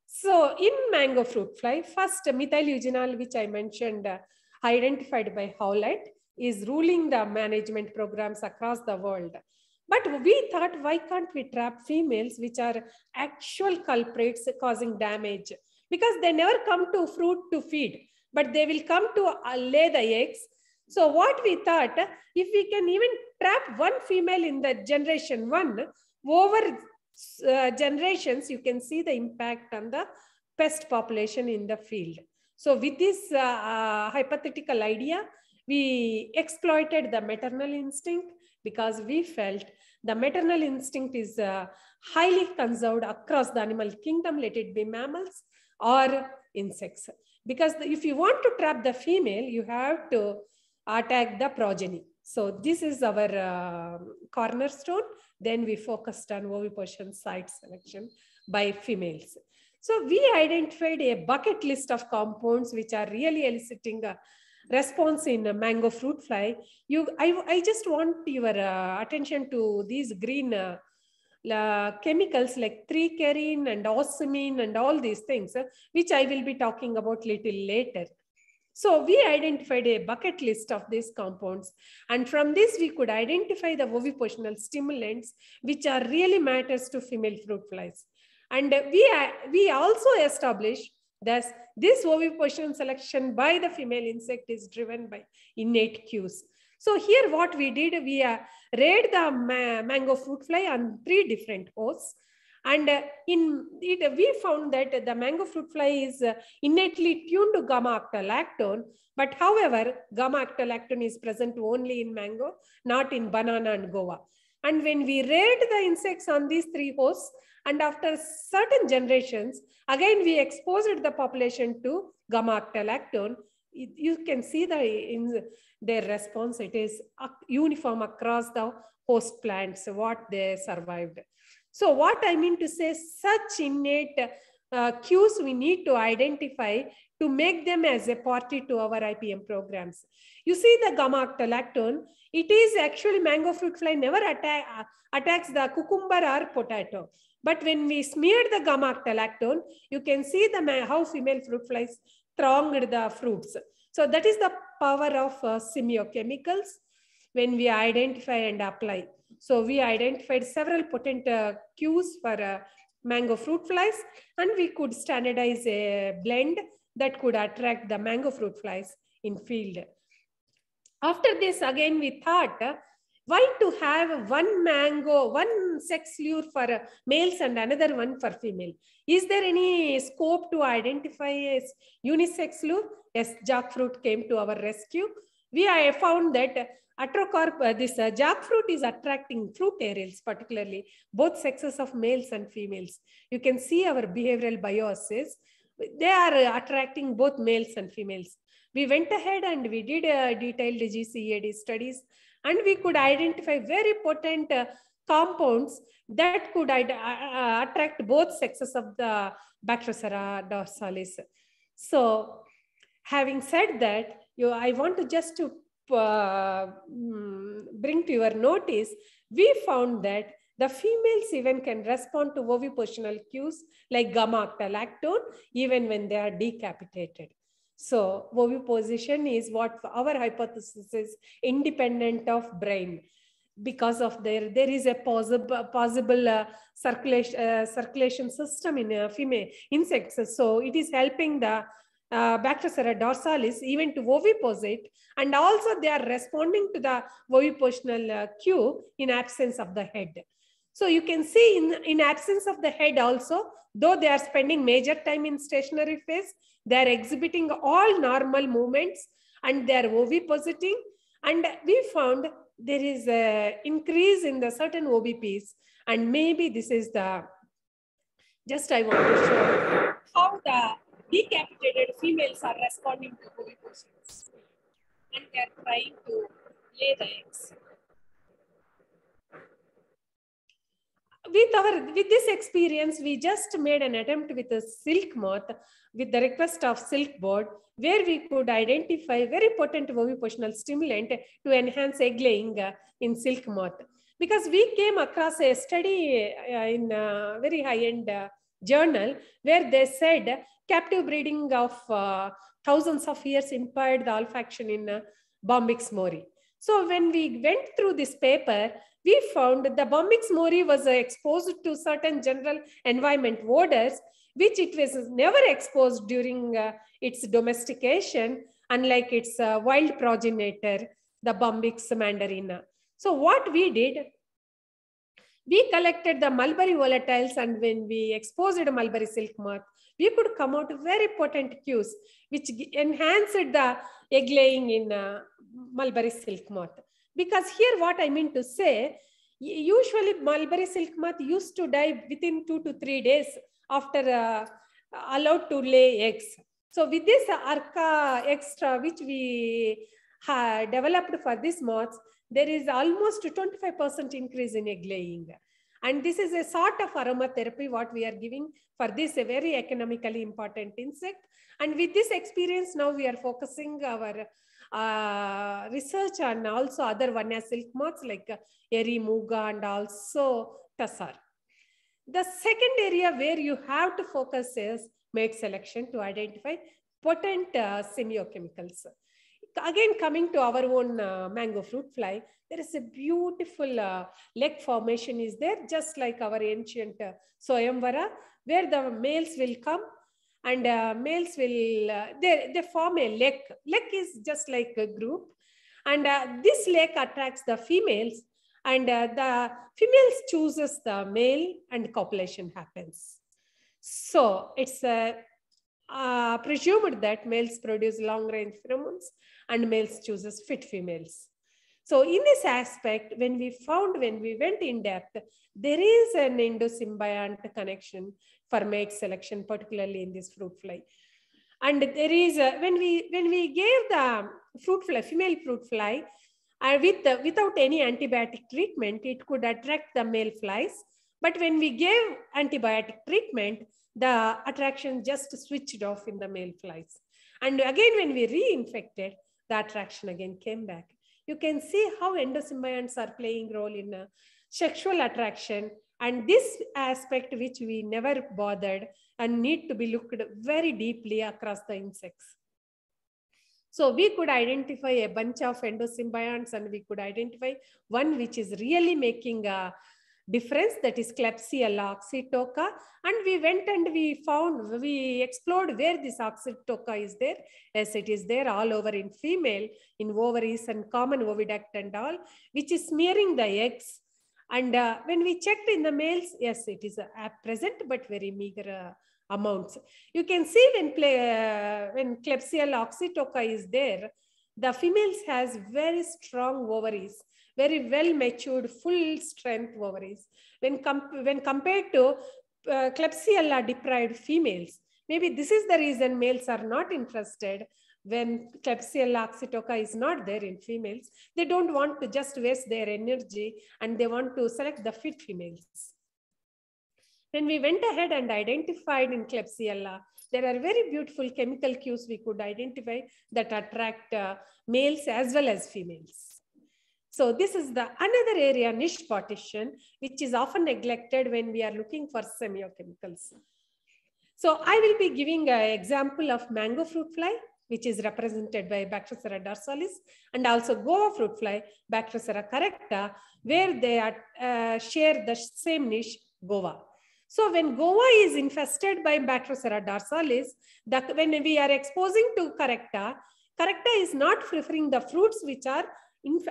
So in mango fruit fly, first methyl eugenol, which I mentioned, identified by Howlett, is ruling the management programs across the world. But we thought, why can't we trap females, which are actual culprits causing damage? Because they never come to fruit to feed, but they will come to lay the eggs. So what we thought, if we can even trap one female in the generation one, over generations, you can see the impact on the pest population in the field. So with this hypothetical idea, we exploited the maternal instinct, because we felt the maternal instinct is highly conserved across the animal kingdom, let it be mammals or insects. Because if you want to trap the female, you have to attack the progeny. So this is our cornerstone. Then we focused on oviposition site selection by females. So we identified a bucket list of compounds which are really eliciting a response in mango fruit fly. I just want your attention to these green chemicals like tricarin and osmin and all these things, which I will be talking about little later. So we identified a bucket list of these compounds. And from this, we could identify the ovipositional stimulants, which are really matters to female fruit flies. And we also established that this oviposition selection by the female insect is driven by innate cues. So here what we did, we reared the mango fruit fly on 3 different hosts. And we found that the mango fruit fly is innately tuned to gamma-octalactone. But however, gamma-octalactone is present only in mango, not in banana and guava. And when we reared the insects on these 3 hosts, and after certain generations, again, we exposed the population to gamma-octalactone, you can see that in their response, it is uniform across the host plants, what they survived. So what I mean to say, such innate cues we need to identify to make them as a party to our IPM programs. You see the gamma-octalactone, it is actually mango fruit fly never attacks the cucumber or potato. But when we smeared the gamma-octalactone, you can see how female fruit flies thronged the fruits. So that is the power of Semio-Chemicals when we identify and apply. So we identified several potent cues for mango fruit flies, and we could standardize a blend that could attract the mango fruit flies in field. After this, again, we thought, why to have one sex lure for males and another one for female? Is there any scope to identify a unisex lure? Yes, jackfruit came to our rescue. We found that this jackfruit is attracting fruit aerials, particularly both sexes of males and females. You can see our behavioral biases. They are attracting both males and females. We went ahead and we did detailed GCAD studies, and we could identify very potent compounds that could attract both sexes of the Bactrocera dorsalis. So having said that, I want to just to bring to your notice, we found that the females even can respond to ovipositional cues like gamma-octalactone even when they are decapitated. So oviposition is what our hypothesis is independent of brain. Because of there is a possible circulation system in female insects. So it is helping the Bactrocera dorsalis even to oviposite, and also they are responding to the ovipositional cue in absence of the head. So you can see in absence of the head also, though they are spending major time in stationary phase, they are exhibiting all normal movements and they are ovipositing. And we found there is an increase in the certain OBPs, and maybe this is the, just I want to show how the decapitated females are responding to ovipositions, and they are trying to lay the eggs. With this experience, we just made an attempt with a silk moth with the request of silk board, where we could identify very potent ovipositional stimulant to enhance egg laying in silk moth. Because we came across a study in a very high-end journal where they said captive breeding of thousands of years impaired the olfaction in Bombyx mori. So when we went through this paper, we found the Bombyx mori was exposed to certain general environment odors, which it was never exposed during its domestication, unlike its wild progenitor, the Bombyx mandarina. So what we did, we collected the mulberry volatiles, and when we exposed mulberry silk moth, we could come out very potent cues, which enhanced the egg laying in mulberry silk moth. Because here what I mean to say, usually mulberry silk moth used to die within 2 to 3 days after allowed to lay eggs. So with this ARCA extra, which we developed for this moths, there is almost 25% increase in egg laying. And this is a sort of aromatherapy what we are giving for this a very economically important insect. And with this experience, now we are focusing our research on also other Vanya silk moths like Eri, Muga, and also Tassar. The second area where you have to focus is mate selection to identify potent semio-chemicals. Again, coming to our own mango fruit fly, there is a beautiful leg formation is there, just like our ancient Soyamvara, where the males will come and males will, they form a leg. Leg is just like a group. And this leg attracts the females, and the females chooses the male and copulation happens. So it's presumed that males produce long-range pheromones and males chooses fit females. So in this aspect, when we went in depth, there is an endosymbiont connection for mate selection, particularly in this fruit fly. And there is, when we gave the fruit fly, female fruit fly, without any antibiotic treatment, it could attract the male flies. But when we gave antibiotic treatment, the attraction just switched off in the male flies. And again, when we reinfected, the attraction again came back. You can see how endosymbionts are playing role in sexual attraction, and this aspect which we never bothered and need to be looked very deeply across the insects. So we could identify a bunch of endosymbionts, and we could identify one which is really making a difference, that is Klebsiella oxytoca. And we went and we explored where this oxytoca is there. Yes, it is there all over in female, in ovaries and common oviduct and all, which is smearing the eggs. And when we checked in the males, yes, it is present, but very meager amounts. You can see when Klebsiella oxytoca is there, the females has very strong ovaries, very well matured, full strength ovaries. When compared to Klebsiella deprived females, maybe this is the reason males are not interested. When Klebsiella oxytoca is not there in females, they don't want to just waste their energy, and they want to select the fit females. When we went ahead and identified in Klebsiella, there are very beautiful chemical cues we could identify that attract males as well as females. So this is the another area, niche partition, which is often neglected when we are looking for semio-chemicals. So I will be giving an example of mango fruit fly, which is represented by Bactrocera dorsalis, and also guava fruit fly, Bactrocera correcta, where they share the same niche, guava. So when guava is infested by Bactrocera dorsalis, when we are exposing to correcta, correcta is not preferring the fruits which are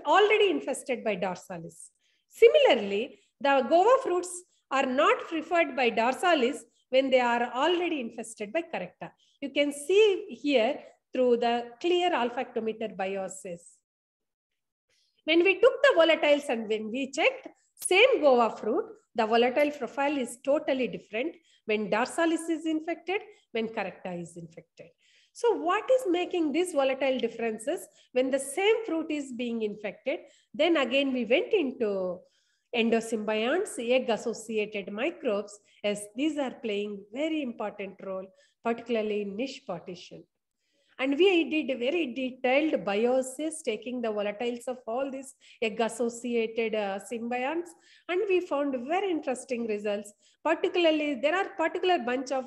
already infested by dorsalis. Similarly, the guava fruits are not preferred by dorsalis when they are already infested by correcta. You can see here through the clear olfactometer biopsies. When we took the volatiles and when we checked same guava fruit, the volatile profile is totally different when dorsalis is infected, when correcta is infected. So what is making these volatile differences when the same fruit is being infected? Then again, we went into endosymbionts, egg-associated microbes, as these are playing very important role, particularly in niche partition. And we did a very detailed biopsies, taking the volatiles of all these egg-associated symbionts, and we found very interesting results. Particularly, there are particular bunch of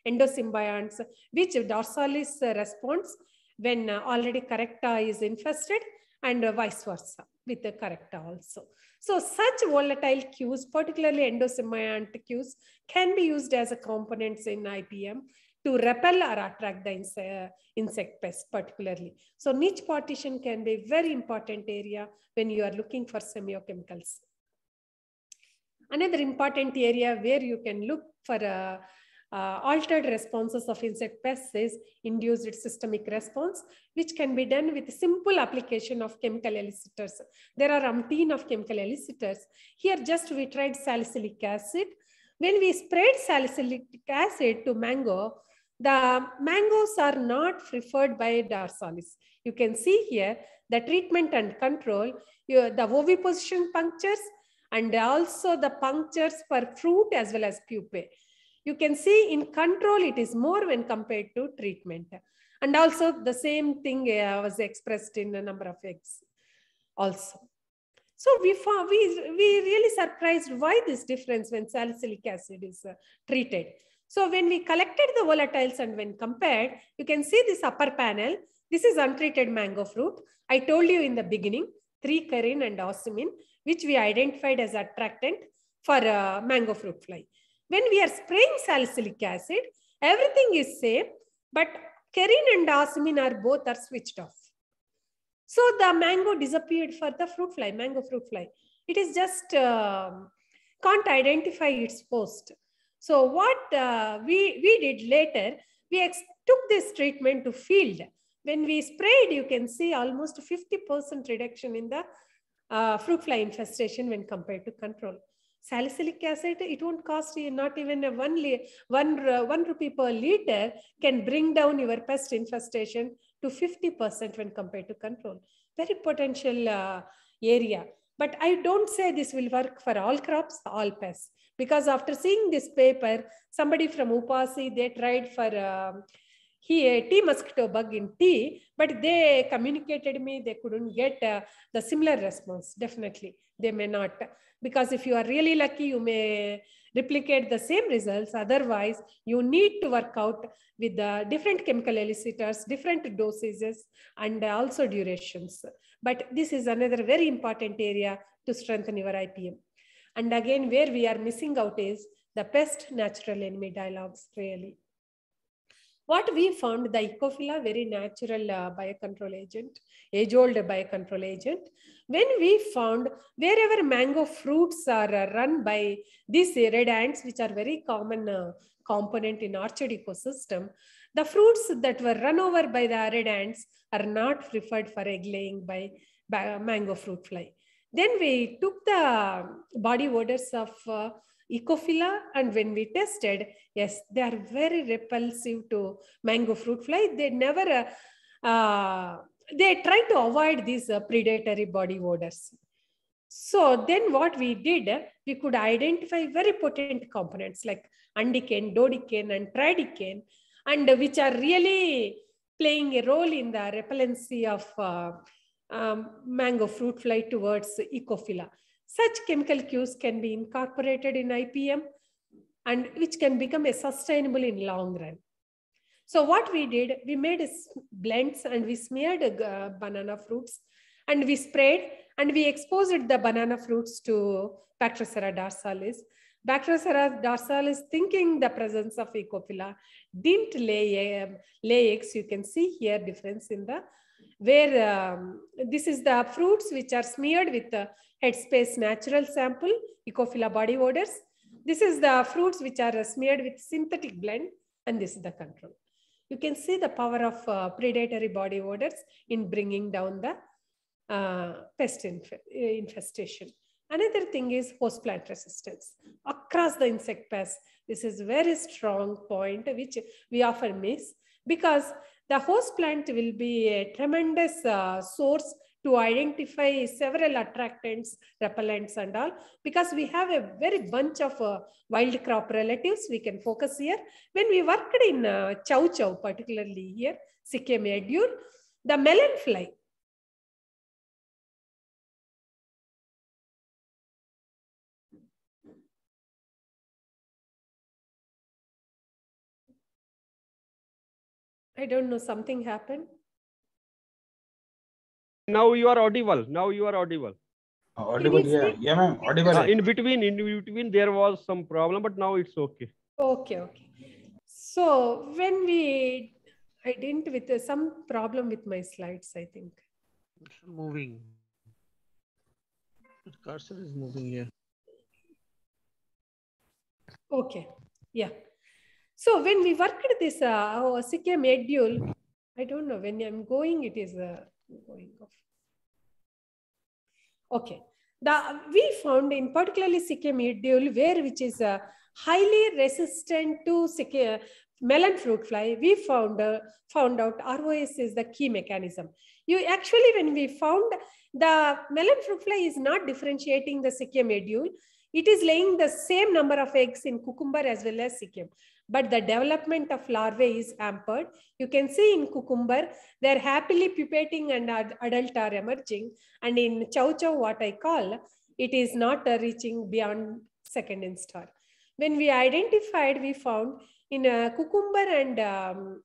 endosymbionts which dorsalis responds when already correcta is infested, and vice versa. with the correct also. So such volatile cues, particularly endosymbiontic cues, can be used as a components in IPM to repel or attract the insect pests particularly. So niche partition can be a very important area when you are looking for semiochemicals. Another important area where you can look for altered responses of insect pests is induced systemic response, which can be done with simple application of chemical elicitors. There are umpteen of chemical elicitors. Here just we tried salicylic acid. When we sprayed salicylic acid to mango, the mangoes are not preferred by dorsalis. You can see here the treatment and control, the oviposition punctures, and also the punctures for fruit as well as pupae. You can see in control, it is more when compared to treatment. And also the same thing was expressed in a number of eggs also. So we really surprised why this difference when salicylic acid is treated. So when we collected the volatiles and when compared, you can see this upper panel. This is untreated mango fruit. I told you in the beginning, 3-carine and osmin, which we identified as attractant for mango fruit fly. When we are spraying salicylic acid, everything is same, but carine and osmin are both are switched off. So the mango disappeared for the fruit fly, mango fruit fly. It is just can't identify its host. So what we did later, we took this treatment to field. When we sprayed, you can see almost 50% reduction in the fruit fly infestation when compared to control. Salicylic acid, it won't cost you not even one rupee per liter can bring down your pest infestation to 50% when compared to control. Very potential area. But I don't say this will work for all crops, all pests. Because after seeing this paper, somebody from Upasi, they tried for tea mosquito bug in tea, but they communicated me they couldn't get the similar response. Definitely, they may not. Because if you are really lucky, you may replicate the same results. Otherwise, you need to work out with the different chemical elicitors, different dosages, and also durations. But this is another very important area to strengthen your IPM. And again, where we are missing out is the pest natural enemy dialogues, really. What we found, the Ecophila, very natural biocontrol agent, age-old biocontrol agent. When we found wherever mango fruits are run by these red ants, which are very common component in orchard ecosystem, the fruits that were run over by the red ants are not preferred for egg laying by mango fruit fly. Then we took the body odors of Ecophila, and when we tested, yes, they are very repulsive to mango fruit fly. They never, they try to avoid these predatory body odors. So then what we did, we could identify very potent components like undecane, dodecane, and tridecane, and which are really playing a role in the repellency of mango fruit fly towards Ecophila. Such chemical cues can be incorporated in IPM and which can become a sustainable in long run. So what we did, we made blends and we smeared banana fruits and we sprayed and we exposed the banana fruits to Bactrocera dorsalis. Bactrocera dorsalis, thinking the presence of Ecophila, didn't lay eggs. You can see here difference in the where this is the fruits which are smeared with the headspace natural sample, Ecophila body odors. This is the fruits which are smeared with synthetic blend, and this is the control. You can see the power of predatory body odors in bringing down the pest infestation. Another thing is host plant resistance. Across the insect pests, this is a very strong point which we often miss, because the host plant will be a tremendous source to identify several attractants, repellents and all, because we have a very bunch of wild crop relatives we can focus here. When we worked in chow chow, particularly here, Semio-Chemicals, the melon fly, I don't know, something happened. Now you are audible. Now you are audible. Audible, yeah. Yeah, ma'am. Audible. In between, there was some problem, but now it's okay. Okay, okay. So when I didn't with some problem with my slides, I think. It's moving. The cursor is moving here. Okay, yeah. So when we worked this CK module, I don't know when I'm going, it is going off. Okay, we found in particularly CK module which is highly resistant to CK melon fruit fly. We found out ROS is the key mechanism. You actually, when we found the melon fruit fly is not differentiating the CK module, it is laying the same number of eggs in cucumber as well as CK. But the development of larvae is hampered. You can see in cucumber, they're happily pupating and adult are emerging. And in chow chow, what I call, it is not reaching beyond second instar. When we identified, we found in cucumber and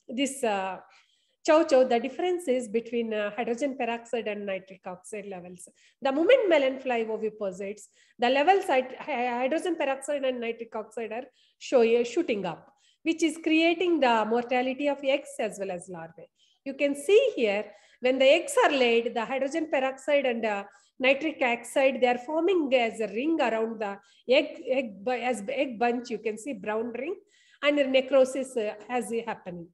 this chow chow, the difference is between hydrogen peroxide and nitric oxide levels. The moment melon fly oviposits, the levels at hydrogen peroxide and nitric oxide are shooting up, which is creating the mortality of eggs as well as larvae. You can see here, when the eggs are laid, the hydrogen peroxide and nitric oxide, they are forming as a ring around the egg bunch. You can see brown ring, and necrosis has happening.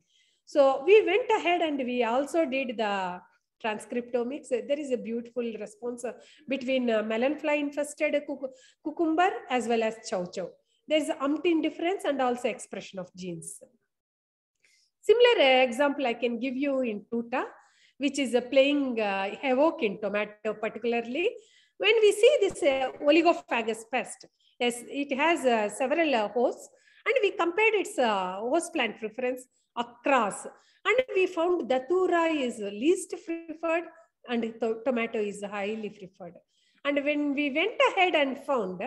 So we went ahead and we also did the transcriptomics. There is a beautiful response between melon fly infested cucumber as well as chow chow. There is umpteen difference and also expression of genes. Similar example I can give you in tuta, which is playing havoc in tomato particularly. When we see this oligophagous pest, yes, it has several hosts, and we compared its host plant preference across, and we found datura is least preferred and tomato is highly preferred. And when we went ahead and found,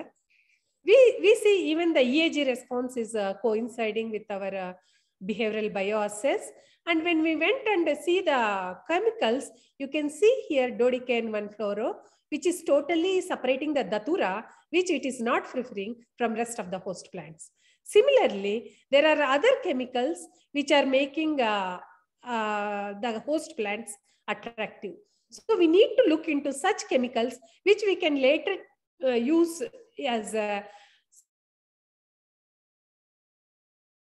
we see even the EAG response is coinciding with our behavioral bioassays. And when we went and see the chemicals, you can see here dodecaine 1-fluoro, which is totally separating the datura, which it is not preferring from rest of the host plants. Similarly, there are other chemicals which are making the host plants attractive. So we need to look into such chemicals which we can later use as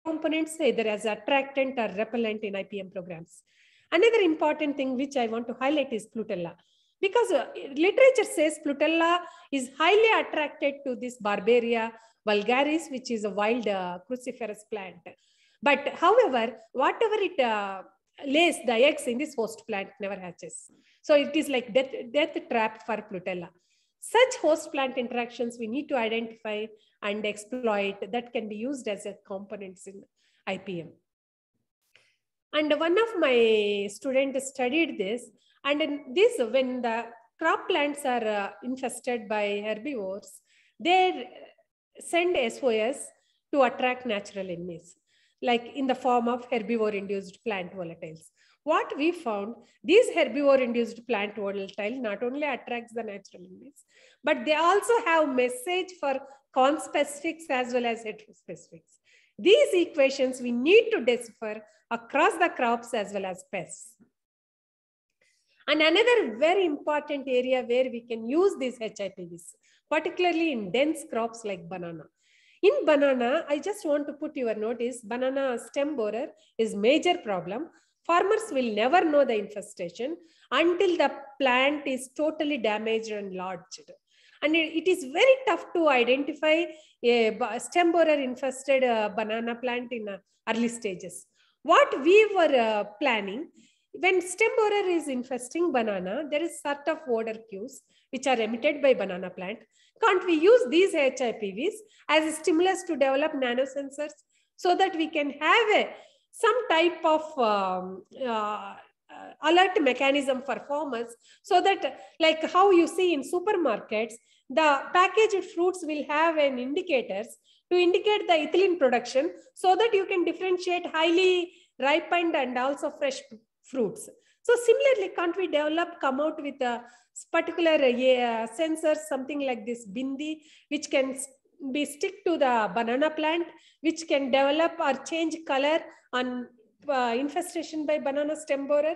components, either as attractant or repellent in IPM programs. Another important thing which I want to highlight is Plutella, because literature says Plutella is highly attracted to this Barbaria vulgaris, which is a wild cruciferous plant. But however, whatever it lays the eggs in this host plant never hatches. So it is like death trap for Plutella. Such host plant interactions we need to identify and exploit that can be used as a components in IPM. And one of my students studied this, and in this, when the crop plants are infested by herbivores, they send SOS to attract natural enemies, like in the form of herbivore-induced plant volatiles. What we found, these herbivore-induced plant volatile not only attracts the natural enemies, but they also have message for conspecifics as well as heterospecifics. These equations we need to decipher across the crops as well as pests. And another very important area where we can use these HIPVs, particularly in dense crops like banana. In banana, I just want to put your notice, banana stem borer is major problem. Farmers will never know the infestation until the plant is totally damaged and lodged. And it is very tough to identify a stem borer infested banana plant in early stages. What we were planning, when stem borer is infesting banana, there is sort of odor cues which are emitted by banana plant. Can't we use these HIPVs as a stimulus to develop nanosensors so that we can have some type of alert mechanism for farmers, so that like how you see in supermarkets, the packaged fruits will have an indicators to indicate the ethylene production so that you can differentiate highly ripened and also fresh fruits. So similarly, can't we come out with a particular sensor, something like this bindi, which can be stick to the banana plant, which can develop or change color on infestation by banana stem borer?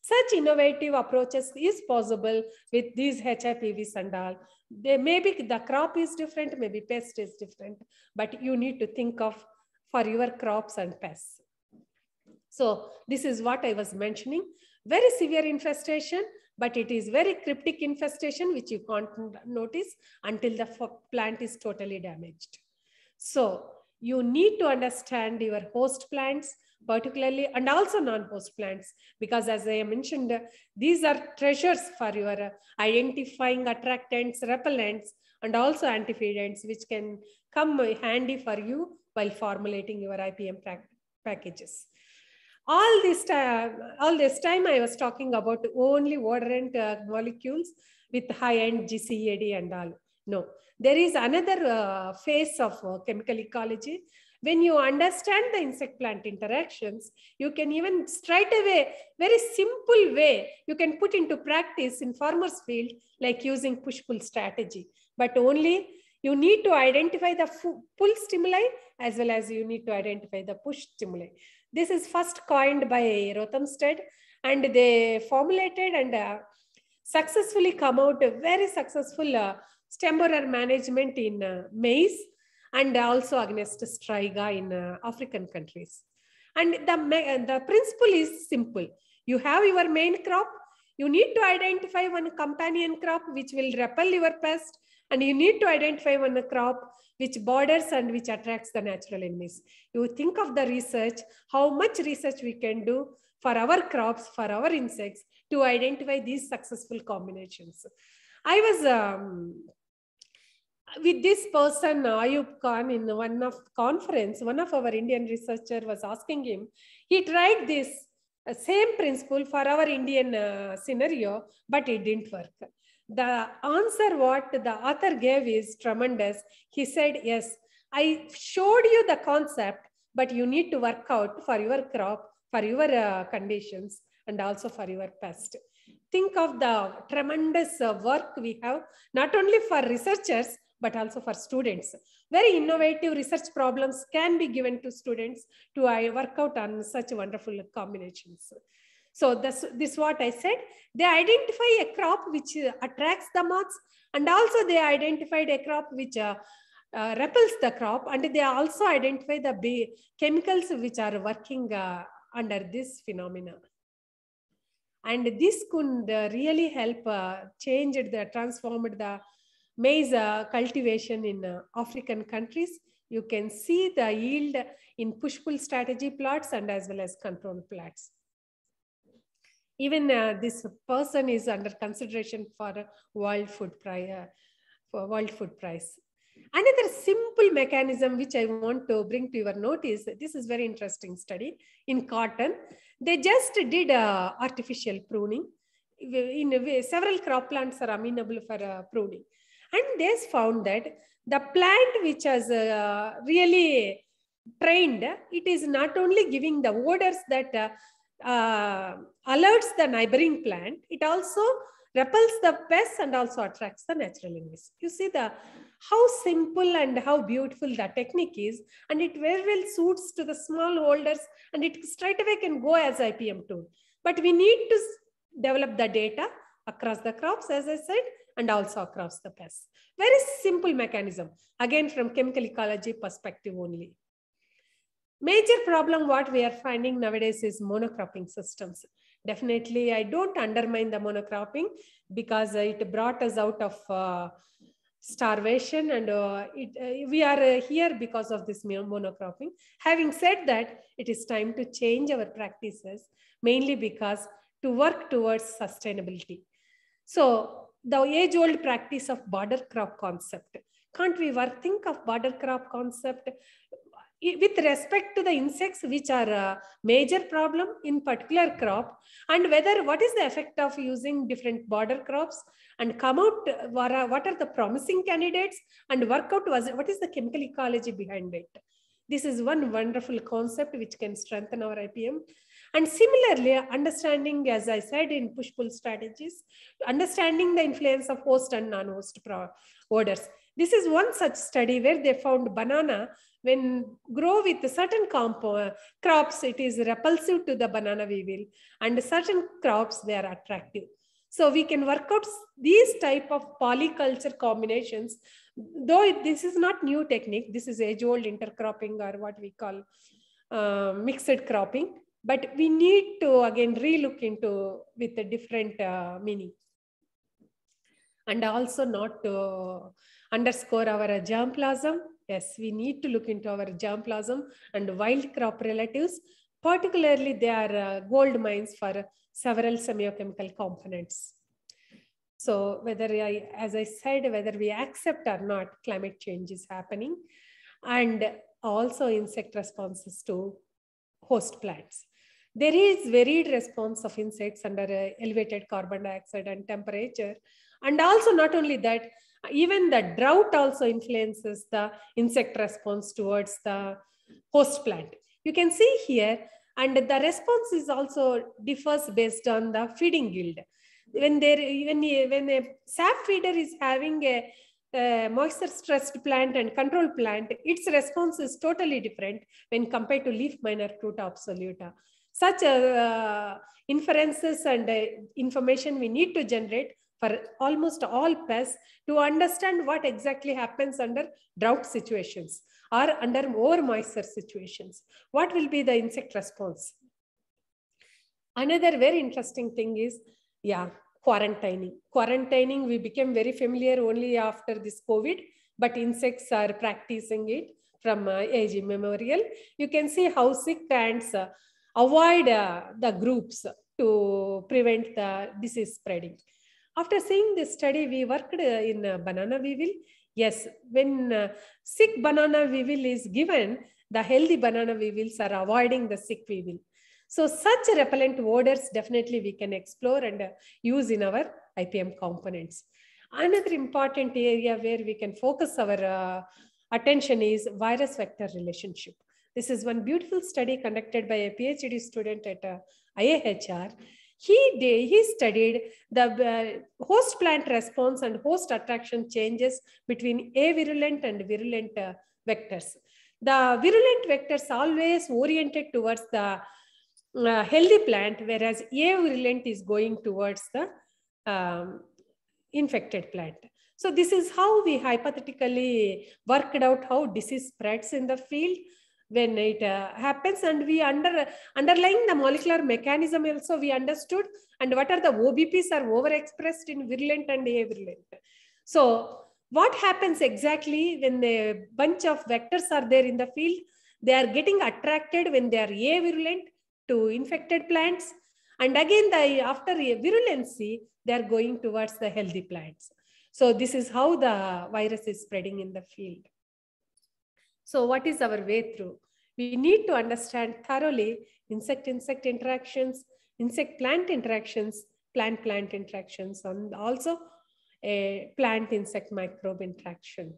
Such innovative approaches is possible with these HIPVs and all. Maybe the crop is different, maybe pest is different, but you need to think of for your crops and pests. So this is what I was mentioning. Very severe infestation, but it is very cryptic infestation, which you can't notice until the plant is totally damaged. So you need to understand your host plants, particularly, and also non-host plants, because as I mentioned, these are treasures for your identifying attractants, repellents, and also antiphedants, which can come handy for you while formulating your IPM packages. All this time I was talking about only odorant molecules with high-end GCAD and all. No, there is another phase of chemical ecology. When you understand the insect-plant interactions, you can even straight away, very simple way, you can put into practice in farmers' field, like using push-pull strategy. But only you need to identify the pull stimuli as well as you need to identify the push stimuli. This is first coined by Rothamsted, and they formulated and successfully come out a very successful stem borer management in maize and also against striga in African countries. And the principle is simple. You have your main crop. You need to identify one companion crop which will repel your pest, and you need to identify one crop which borders and which attracts the natural enemies. You think of the research, how much research we can do for our crops, for our insects, to identify these successful combinations. I was with this person, Ayub Khan, in one of conference, one of our Indian researcher was asking him, he tried this same principle for our Indian scenario, but it didn't work. The answer what the author gave is tremendous. He said, yes, I showed you the concept, but you need to work out for your crop, for your conditions, and also for your pest. Think of the tremendous work we have, not only for researchers, but also for students. Very innovative research problems can be given to students to work out on such wonderful combinations. So this is what I said. They identify a crop which attracts the moths, and also they identified a crop which repels the crop, and they also identify the chemicals which are working under this phenomena. And this could really help transform the maize cultivation in African countries. You can see the yield in push-pull strategy plots and as well as control plots. Even this person is under consideration for World Food Prize. Another simple mechanism which I want to bring to your notice, this is very interesting study in cotton. They just did artificial pruning. Several crop plants are amenable for pruning. And they found that the plant which has really trained, it is not only giving the odors that alerts the neighboring plant, it also repels the pests and also attracts the natural enemies. You see how simple and how beautiful the technique is, and it very well suits to the small holders, and it straight away can go as IPM tool. But we need to develop the data across the crops, as I said, and also across the pests. Very simple mechanism, again from chemical ecology perspective only. Major problem what we are finding nowadays is monocropping systems. Definitely, I don't undermine the monocropping because it brought us out of starvation, and we are here because of this monocropping. Having said that, it is time to change our practices, mainly because to work towards sustainability. So the age-old practice of border crop concept, can't we think of border crop concept with respect to the insects which are a major problem in particular crop, and whether what is the effect of using different border crops, and come out what are the promising candidates, and work out what is the chemical ecology behind it. This is one wonderful concept which can strengthen our IPM. And similarly, understanding, as I said, in push-pull strategies, understanding the influence of host and non-host odors. This is one such study where they found banana, when grow with certain crops, it is repulsive to the banana weevil, and certain crops, they are attractive. So we can work out these type of polyculture combinations, though this is not new technique. This is age-old intercropping, or what we call mixed cropping. But we need to again relook into with a different meaning. And also not to underscore our germplasm. Yes, we need to look into our germplasm and wild crop relatives. Particularly, they are gold mines for several semiochemical components. So whether as I said, whether we accept or not, climate change is happening. And also insect responses to host plants. There is varied response of insects under elevated carbon dioxide and temperature. And also not only that, even the drought also influences the insect response towards the host plant. You can see here, and the response is also differs based on the feeding yield. When a sap feeder is having a moisture stressed plant and control plant, its response is totally different when compared to leaf miner fruta absoluta. Such inferences and information we need to generate for almost all pests to understand what exactly happens under drought situations or under over moisture situations. What will be the insect response? Another very interesting thing is, quarantining. Quarantining, we became very familiar only after this COVID, but insects are practicing it from age immemorial. You can see how sick ants avoid the groups to prevent the disease spreading. After seeing this study, we worked in banana weevil. Yes, when sick banana weevil is given, the healthy banana weevils are avoiding the sick weevil. So such repellent odors definitely we can explore and use in our IPM components. Another important area where we can focus our attention is virus-vector relationship. This is one beautiful study conducted by a PhD student at IAHR. He studied the host plant response and host attraction changes between avirulent and virulent vectors. The virulent vectors always oriented towards the healthy plant, whereas avirulent is going towards the infected plant. So this is how we hypothetically worked out how disease spreads in the field when it happens, and we underlying the molecular mechanism also we understood, and what are the OBPs are overexpressed in virulent and avirulent. So what happens exactly when a bunch of vectors are there in the field? They are getting attracted when they are avirulent to infected plants, and again after virulency they are going towards the healthy plants. So this is how the virus is spreading in the field. So what is our way through? We need to understand thoroughly insect-insect interactions, insect-plant interactions, plant-plant interactions, and also plant-insect microbe interactions.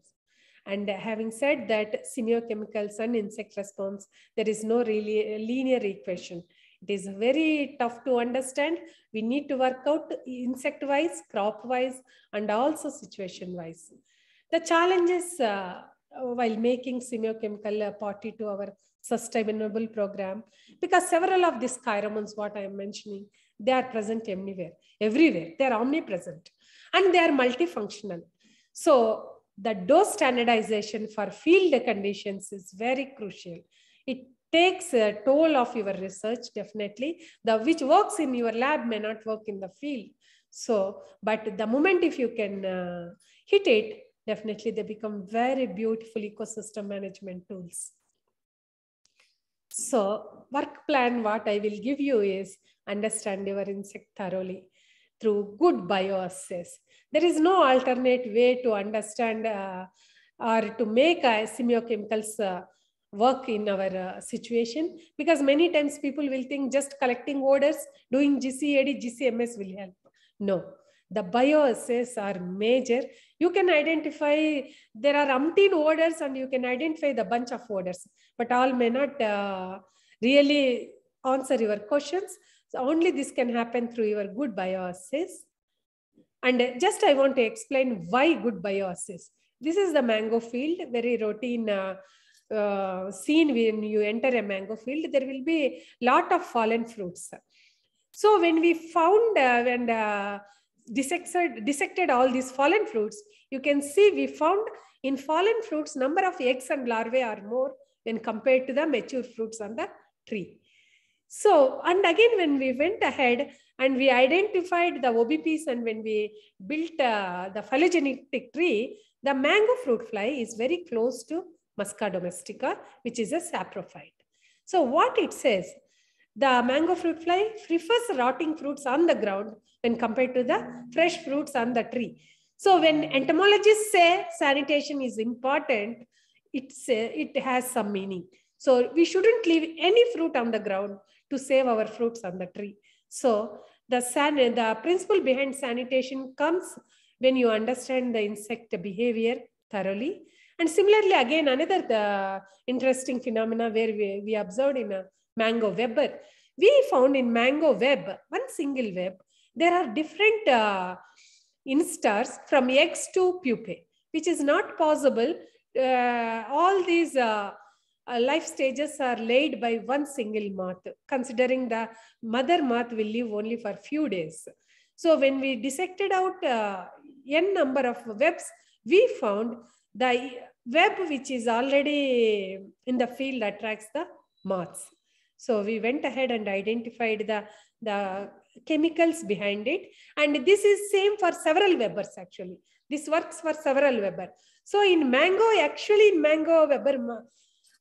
And having said that, semiochemicals and insect response, there is no really linear equation. It is very tough to understand. We need to work out insect-wise, crop-wise, and also situation-wise. The challenges while making semiochemical a party to our sustainable program, because several of these chiromones, what I am mentioning, they are present everywhere. They are omnipresent, and they are multifunctional. So the dose standardization for field conditions is very crucial. It takes a toll of your research, definitely. Which works in your lab may not work in the field. So, but the moment if you can hit it, definitely they become very beautiful ecosystem management tools. So work plan, what I will give you is understand your insect thoroughly through good bioassays. There is no alternate way to understand or to make semiochemicals work in our situation, because many times people will think just collecting odors, doing GCAD, GCMS will help. No, the bioassays are major. You can identify, there are umpteen odors and you can identify the bunch of odors, but all may not really answer your questions. So only this can happen through your good bioassist. And just I want to explain why good bioassist. This is the mango field, very routine scene. When you enter a mango field, there will be a lot of fallen fruits. So when we found and dissected all these fallen fruits, you can see we found in fallen fruits, number of eggs and larvae are more when compared to the mature fruits on the tree. So, and again, when we went ahead and we identified the OBPs, and when we built the phylogenetic tree, the mango fruit fly is very close to Musca domestica, which is a saprophyte. So what it says, the mango fruit fly prefers rotting fruits on the ground when compared to the fresh fruits on the tree. So when entomologists say sanitation is important, it has some meaning. So we shouldn't leave any fruit on the ground to save our fruits on the tree. So the principle behind sanitation comes when you understand the insect behavior thoroughly. And similarly, again, another interesting phenomena where we observed in a mango webber, we found in mango web, one single web, there are different instars from eggs to pupae, which is not possible. All these life stages are laid by one single moth, considering the mother moth will live only for a few days. So when we dissected out n number of webs, we found the web which is already in the field attracts the moths. So we went ahead and identified the chemicals behind it. And this is same for several webbers actually. This works for several webber. So in mango, actually in mango webber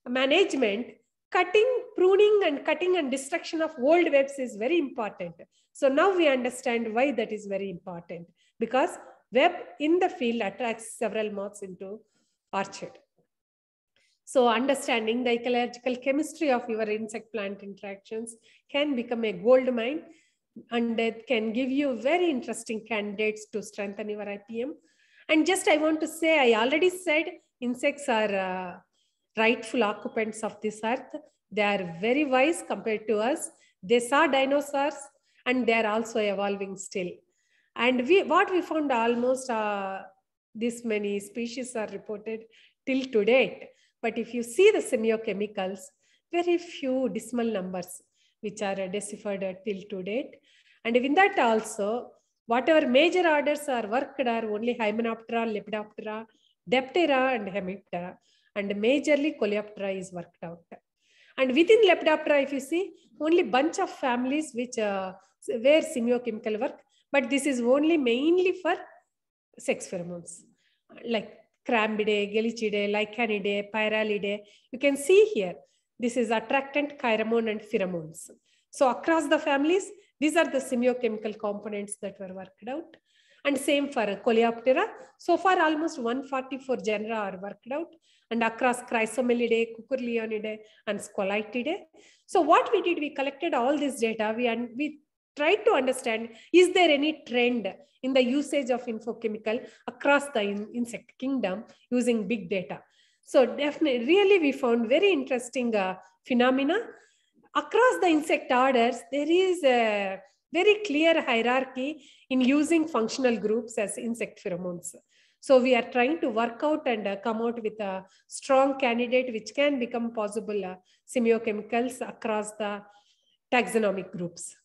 management, pruning and destruction of old webs is very important. So now we understand why that is very important, because web in the field attracts several moths into orchard. So understanding the ecological chemistry of your insect-plant interactions can become a gold mine, and it can give you very interesting candidates to strengthen your IPM. And just I want to say, I already said insects are rightful occupants of this earth. They are very wise compared to us. They saw dinosaurs and they are also evolving still. And what we found, almost this many species are reported till to date. But if you see the semio-chemicals, very few decimal numbers which are deciphered till to date. And in that also, whatever major orders are worked are only Hymenoptera, Lepidoptera, Diptera, and Hemiptera. And majorly Coleoptera is worked out. And within Lepidoptera, if you see, only bunch of families which where semio-chemical work, but this is only mainly for sex pheromones, like Crambidae, Gellichidae, Lichenidae, Pyralidae. You can see here, this is attractant, chiromone, and pheromones. So across the families, these are the semio-chemical components that were worked out. And same for Coleoptera. So far, almost 144 genera are worked out, and across Chrysomelidae, Cucurleonidae, and Scolitidae. So what we did, we collected all this data. We tried to understand, is there any trend in the usage of infochemical across the insect kingdom using big data? So definitely, really, we found very interesting phenomena. Across the insect orders, there is a very clear hierarchy in using functional groups as insect pheromones. So we are trying to work out and come out with a strong candidate which can become possible semio-chemicals across the taxonomic groups.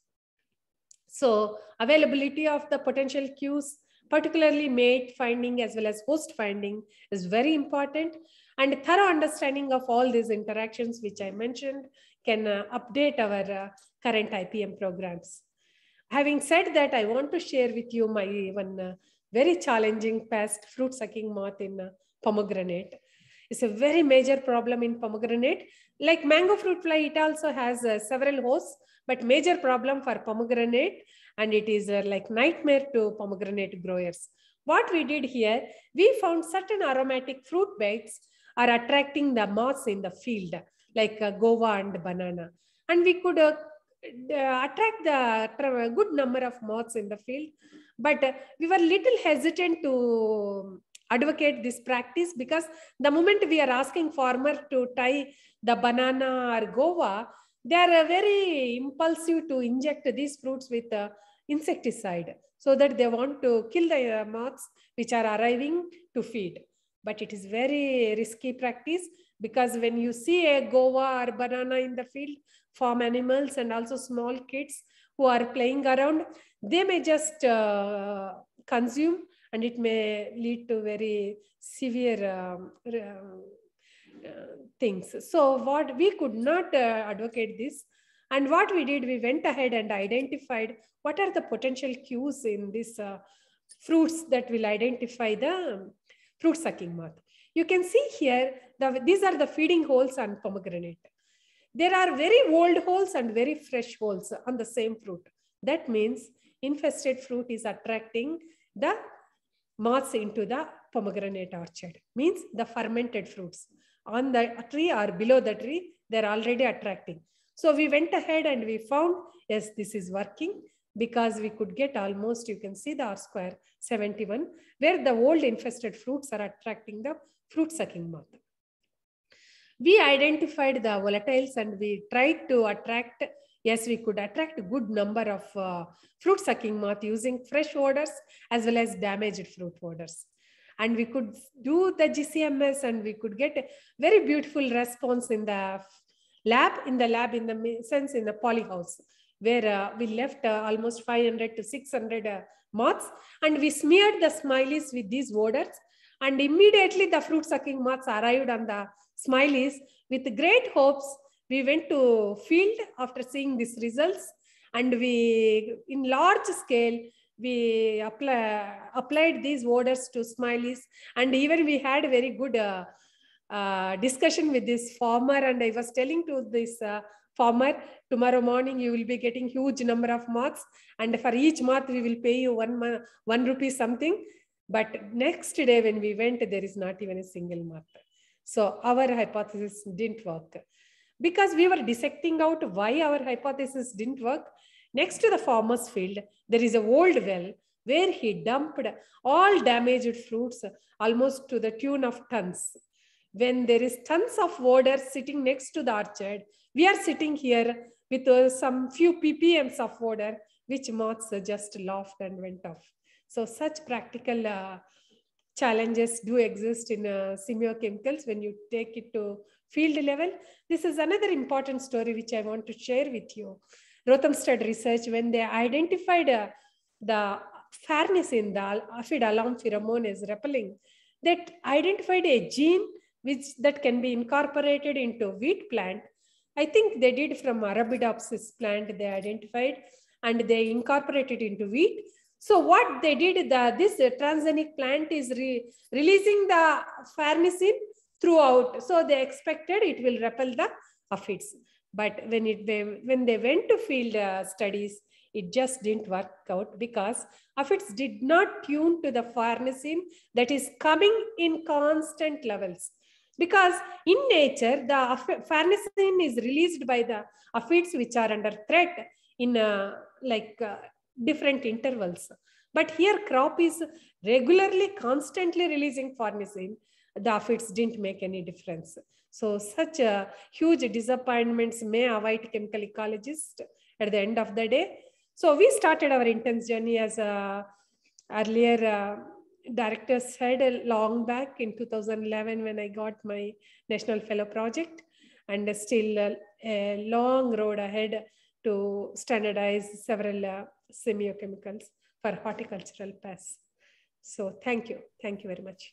So availability of the potential cues, particularly mate finding as well as host finding, is very important. And thorough understanding of all these interactions which I mentioned can update our current IPM programs. Having said that, I want to share with you my one very challenging pest, fruit-sucking moth in pomegranate. It's a very major problem in pomegranate. Like mango fruit fly, it also has several hosts, but major problem for pomegranate, and it is like nightmare to pomegranate growers. What we did here, we found certain aromatic fruit baits are attracting the moths in the field, like guava and banana. And we could attract the good number of moths in the field, but we were little hesitant to advocate this practice, because the moment we are asking farmer to tie the banana or guava, they are very impulsive to inject these fruits with insecticide, so that they want to kill the moths which are arriving to feed. But it is very risky practice, because when you see a guava or banana in the field, farm animals and also small kids who are playing around, they may just consume, and it may lead to very severe things. So what we could not advocate this. And what we did, we went ahead and identified what are the potential cues in these fruits that will identify the fruit sucking moth. You can see here, these are the feeding holes on pomegranate. There are very old holes and very fresh holes on the same fruit. That means infested fruit is attracting the moths into the pomegranate orchard. Means the fermented fruits on the tree or below the tree, they're already attracting. So we went ahead and we found, yes, this is working, because we could get almost, you can see the R² 71, where the old infested fruits are attracting the fruit sucking moth. We identified the volatiles and we tried to attract, yes, we could attract a good number of fruit sucking moth using fresh odors as well as damaged fruit odors. And we could do the GCMS and we could get a very beautiful response in the lab, in the sense in the polyhouse, where we left almost 500 to 600 moths, and we smeared the smileys with these odors, and immediately the fruit sucking moths arrived on the smileys. With great hopes, we went to field after seeing these results, and we, in large scale, we applied these odors to smileys, and even we had a very good discussion with this farmer, and I was telling to this farmer, tomorrow morning you will be getting huge number of moths, and for each moth we will pay you 1 rupee something. But next day when we went, there is not even a single moth. So our hypothesis didn't work. Because we were dissecting out why our hypothesis didn't work, next to the farmer's field, there is an old well where he dumped all damaged fruits almost to the tune of tons. When there is tons of water sitting next to the orchard, we are sitting here with some few ppms of water, which moths just laughed and went off. So such practical challenges do exist in Semio-Chemicals when you take it to field level. This is another important story which I want to share with you. Rothamsted research, when they identified the farnesin, the aphid alarm pheromone is repelling, that identified a gene that can be incorporated into wheat plant. I think they did from Arabidopsis plant, they identified, and they incorporated into wheat. So what they did, this transgenic plant is releasing the farnesin throughout. So they expected it will repel the aphids. But when they went to field studies, it just didn't work out, because aphids did not tune to the farnesin that is coming in constant levels. Because in nature, the farnesin is released by the aphids which are under threat in different intervals. But here crop is regularly, constantly releasing farnesin. The aphids didn't make any difference. So such huge disappointments may await chemical ecologists at the end of the day. So we started our intense journey, as earlier director said, long back in 2011 when I got my National Fellow project, and still a long road ahead to standardize several semiochemicals for horticultural pests. So thank you very much.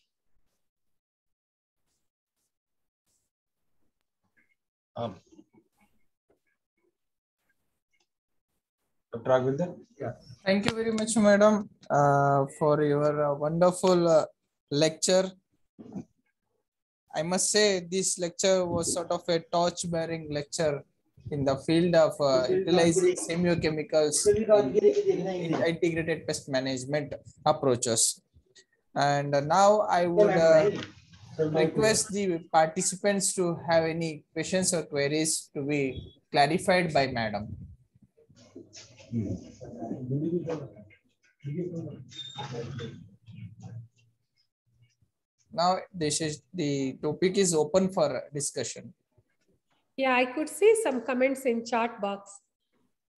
Dr. Raghavendra? Yeah. Thank you very much, madam, for your wonderful lecture. I must say this lecture was sort of a torch-bearing lecture in the field of utilizing semiochemicals in integrated pest management approaches. And now I would request the participants to have any questions or queries to be clarified by madam. Now the topic is open for discussion. Yeah, I could see some comments in chat box.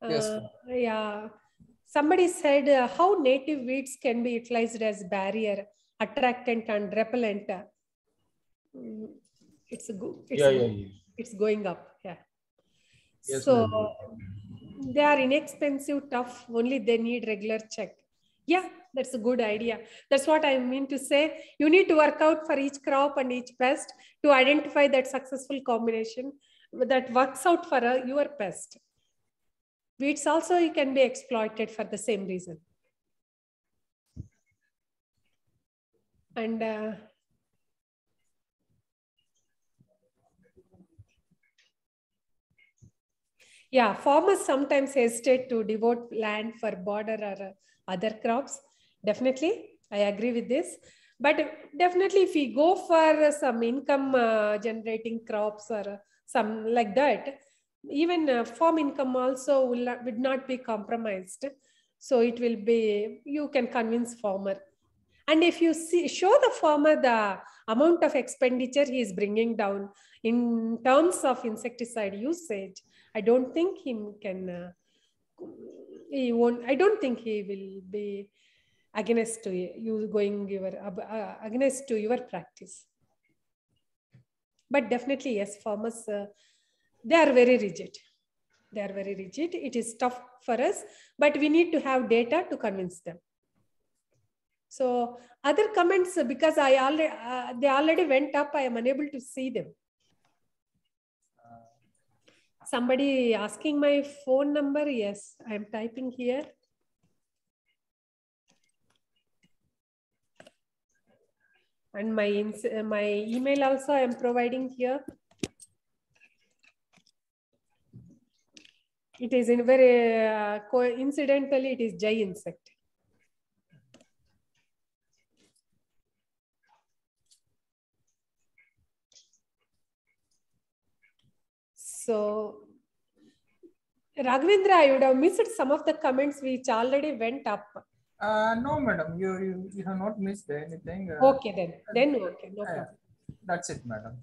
Yes. Yeah. Somebody said how native weeds can be utilized as barrier, attractant and repellent. It's good. It's going up. Yeah. Yes, So ma'am. they are inexpensive, tough, only they need regular check. Yeah, that's a good idea. That's what I mean to say. You need to work out for each crop and each pest to identify that successful combination that works out for your pest. Weeds also can be exploited for the same reason. And yeah, farmers sometimes hesitate to devote land for border or other crops. Definitely, I agree with this. But definitely, if we go for some income generating crops or some like that, even farm income also would not be compromised. So it will be, you can convince farmer. And if you show the farmer the amount of expenditure he is bringing down in terms of insecticide usage, I don't think he won't, I don't think he will be against to you going against to your practice. But definitely, yes, farmers, they are very rigid. They are very rigid. It is tough for us, but we need to have data to convince them. So other comments, because they already went up, I am unable to see them. Somebody asking my phone number. Yes, I am typing here. And my email also I am providing here. It is in very coincidentally, it is Jai Insect. So, Raghavendra, I would have missed some of the comments which already went up. No, madam, you have not missed anything. Okay, then okay, no problem. That's it, madam.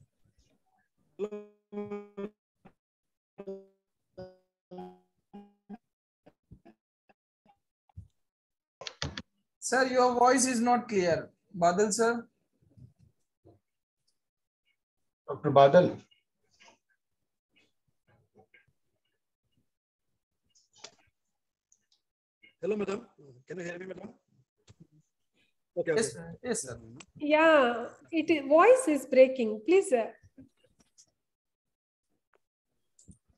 Sir, your voice is not clear. Badal, sir. Dr. Badal. Hello, madam. Can you hear me, madam? Okay. Yes, sir. Yes, sir. Yeah, voice is breaking. Please.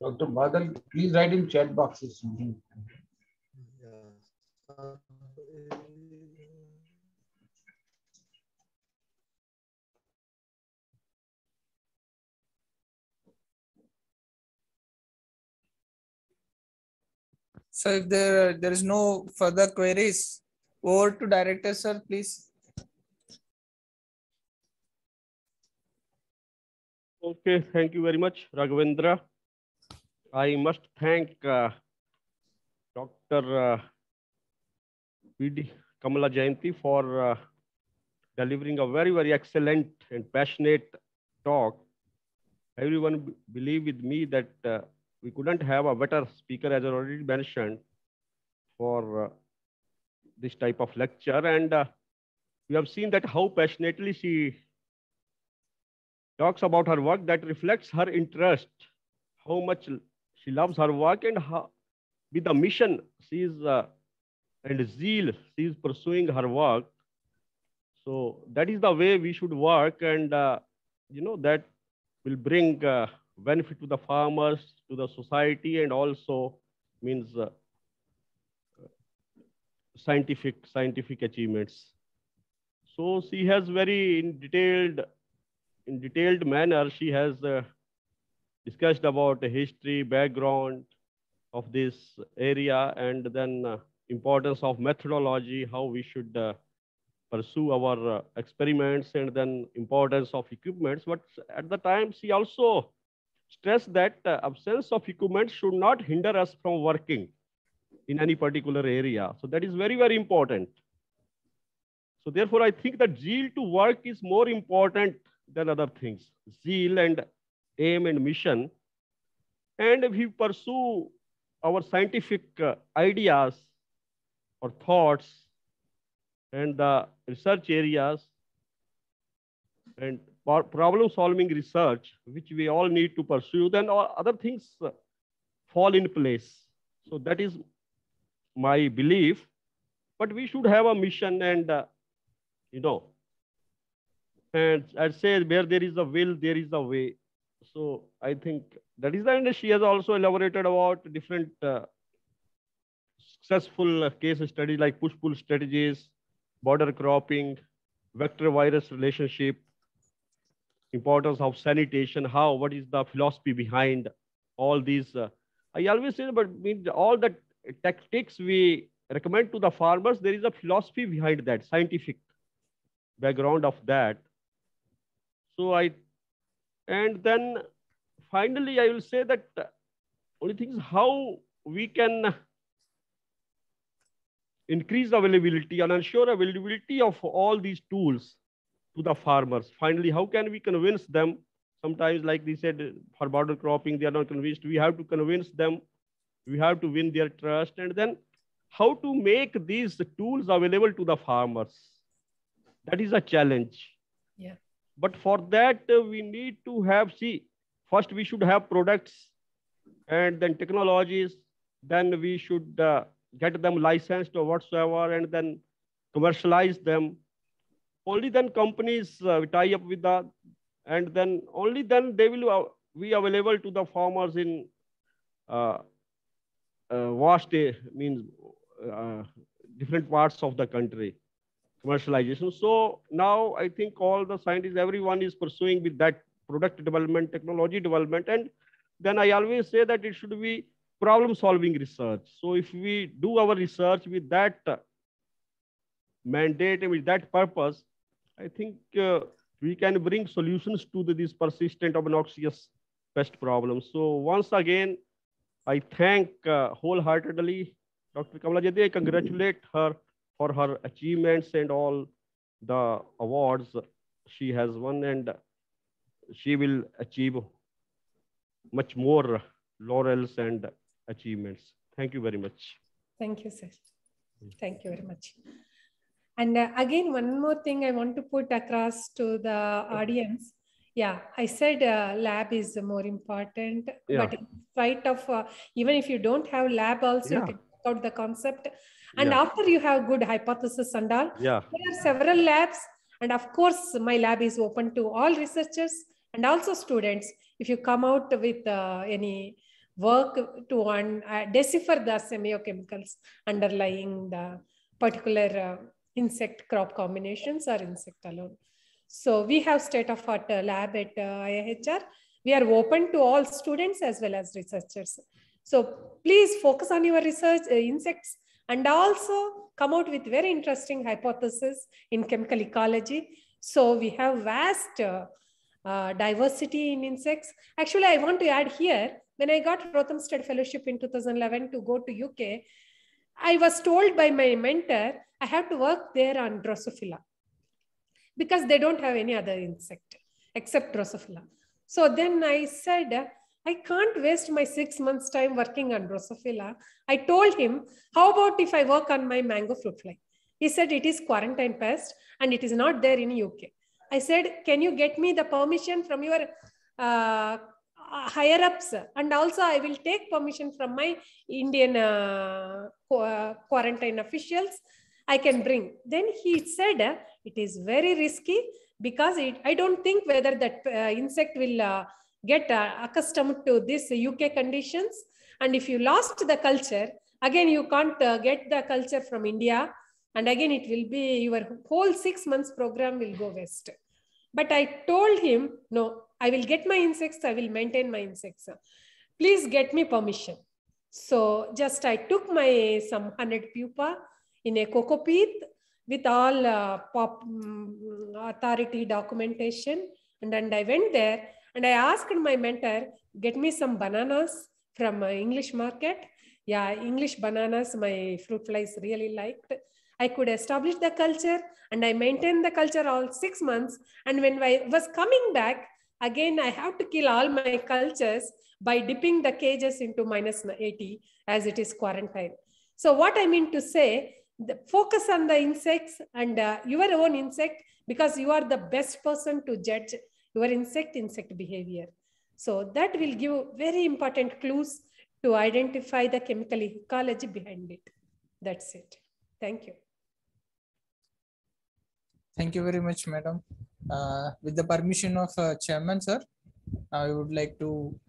Dr. Badal, please write in chat boxes. So if there is no further queries, over to director, sir, please. Okay, thank you very much, Raghavendra. I must thank Dr. P.D. Kamala Jayanti for delivering a very, very excellent and passionate talk. Everyone believe with me that we couldn't have a better speaker, as I already mentioned, for this type of lecture. And we have seen that how passionately she talks about her work, that reflects her interest, how much she loves her work, and how, with the mission she is and zeal she is pursuing her work. So that is the way we should work, and that will bring benefit to the farmers, to the society, and also means scientific achievements. So she has very in detailed manner, she has discussed about the history, background of this area, and then importance of methodology, how we should pursue our experiments, and then importance of equipments. But at the time, she also stressed that absence of equipment should not hinder us from working in any particular area. So that is very, very important. So therefore, I think that zeal to work is more important than other things. Zeal and aim and mission And if we pursue our scientific ideas or thoughts and the research areas and problem solving research, which we all need to pursue, then all other things fall in place. So that is my belief. But we should have a mission and, and I'd say where there is a will, there is a way. So I think that is the end. She has also elaborated about different successful case studies like push-pull strategies, border cropping, vector-virus relationship, importance of sanitation, what is the philosophy behind all these. I always say, but all the tactics we recommend to the farmers, there is a philosophy behind that, scientific background of that. So and then finally, I will say that only thing is how we can increase availability and ensure availability of all these tools to the farmers. Finally, how can we convince them? Sometimes, like they said, for border cropping, they are not convinced. We have to convince them. We have to win their trust. And then how to make these tools available to the farmers. That is a challenge. Yeah. But for that, we need to have, first we should have products and then technologies. Then we should get them licensed or whatsoever, and then commercialize them. Only then companies tie up with that, and then only then they will be available to the farmers in vast different parts of the country. Commercialization. So now I think all the scientists, everyone is pursuing with that product development, technology development, and then I always say that it should be problem-solving research. So if we do our research with that mandate and with that purpose, I think we can bring solutions to these persistent, obnoxious pest problems. So once again, I thank wholeheartedly Dr. Kamala Jyoti. I congratulate her for her achievements and all the awards she has won, and she will achieve much more laurels and achievements. Thank you very much. Thank you, sir. Thank you very much. And again, one more thing I want to put across to the audience. Yeah, I said lab is more important, but in spite of, even if you don't have lab also, you can check out the concept. And after you have good hypothesis and all, there are several labs. And of course, my lab is open to all researchers and also students. If you come out with any work to decipher the semio-chemicals underlying the particular insect crop combinations or insect alone. So we have state-of-art lab at IIHR. We are open to all students as well as researchers. So please focus on your research insects and also come out with very interesting hypotheses in chemical ecology. So we have vast diversity in insects. Actually, I want to add here, when I got Rothamsted Fellowship in 2011 to go to UK, I was told by my mentor, I have to work there on Drosophila because they don't have any other insect except Drosophila. So then I said, I can't waste my 6 months time working on Drosophila. I told him, how about if I work on my mango fruit fly? He said, it is quarantine pest and it is not there in UK. I said, can you get me the permission from your higher ups? And also I will take permission from my Indian quarantine officials. I can bring. Then he said, it is very risky because I don't think whether that insect will get accustomed to this UK conditions. And if you lost the culture, again, you can't get the culture from India. And again, it will be your whole 6 months program will go waste. But I told him, no, I will get my insects. I will maintain my insects. Please get me permission. So just I took my some 100 pupa in a cocoa pith with all authority documentation. And then I went there and I asked my mentor, get me some bananas from English market. Yeah, English bananas, my fruit flies really liked. I could establish the culture and I maintained the culture all 6 months. And when I was coming back, again, I have to kill all my cultures by dipping the cages into -80 as it is quarantine. So what I mean to say, focus on the insects and your own insect, because you are the best person to judge your insect behavior. So that will give very important clues to identify the chemical ecology behind it. That's it. Thank you. Thank you very much, madam. With the permission of chairman, sir, I would like to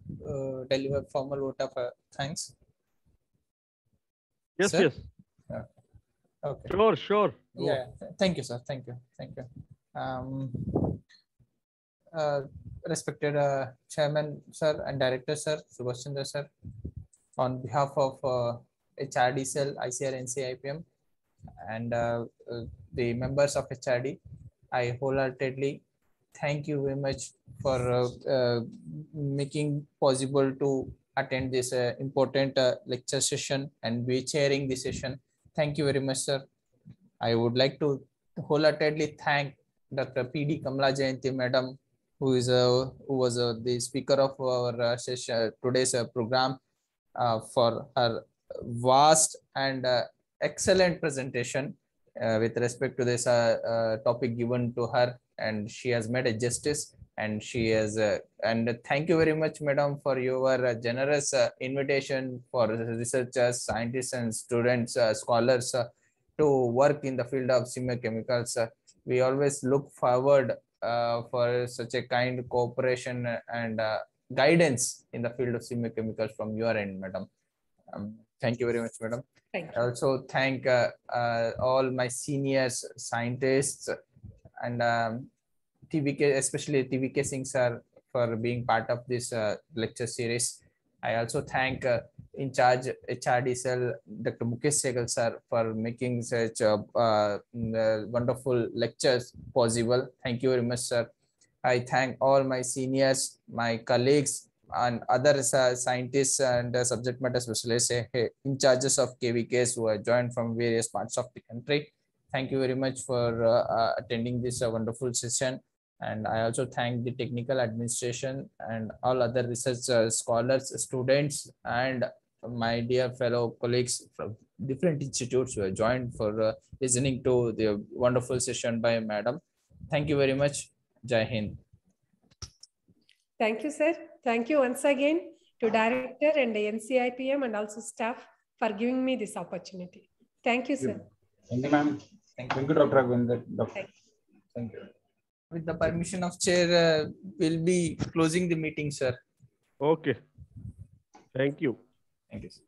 deliver formal vote of thanks. Yes, Sir? yes. Okay. Sure, sure. Yeah. Thank you, sir. Thank you. Thank you. Respected chairman, sir, and director, sir, Subhash Chandra, sir, on behalf of HRD cell, ICAR-NRIIPM, and the members of HRD, I wholeheartedly thank you very much for making possible to attend this important lecture session and be chairing the session. Thank you very much, sir. I would like to wholeheartedly thank Dr. P.D. Kamala Jayanti, madam, who was the speaker of our session, today's program, for her vast and excellent presentation with respect to this topic given to her, and she has made a justice. And she has and thank you very much, madam, for your generous invitation for researchers, scientists, and students, scholars to work in the field of Semio-Chemicals. We always look forward for such a kind of cooperation and guidance in the field of Semio-Chemicals from your end, madam. Thank you very much, madam. Thank I also thank all my seniors, scientists, and TVK, especially TVK Singh sir, for being part of this lecture series. I also thank in charge HRD cell, Dr. Mukesh Sehgal sir, for making such wonderful lectures possible. Thank you very much, sir. I thank all my seniors, my colleagues, and other scientists and subject matter specialists in charges of KVKs who are joined from various parts of the country. Thank you very much for attending this wonderful session. And I also thank the technical administration and all other research scholars, students, and my dear fellow colleagues from different institutes who have joined for listening to the wonderful session by madam. Thank you very much. Jai Hind. Thank you, sir. Thank you once again to director and the NCIPM and also staff for giving me this opportunity. Thank you, sir. Thank you, ma'am. Thank you, Dr. Raghvendra. Thank you. With the permission of chair, we'll be closing the meeting, sir. Okay. Thank you. Thank you, sir.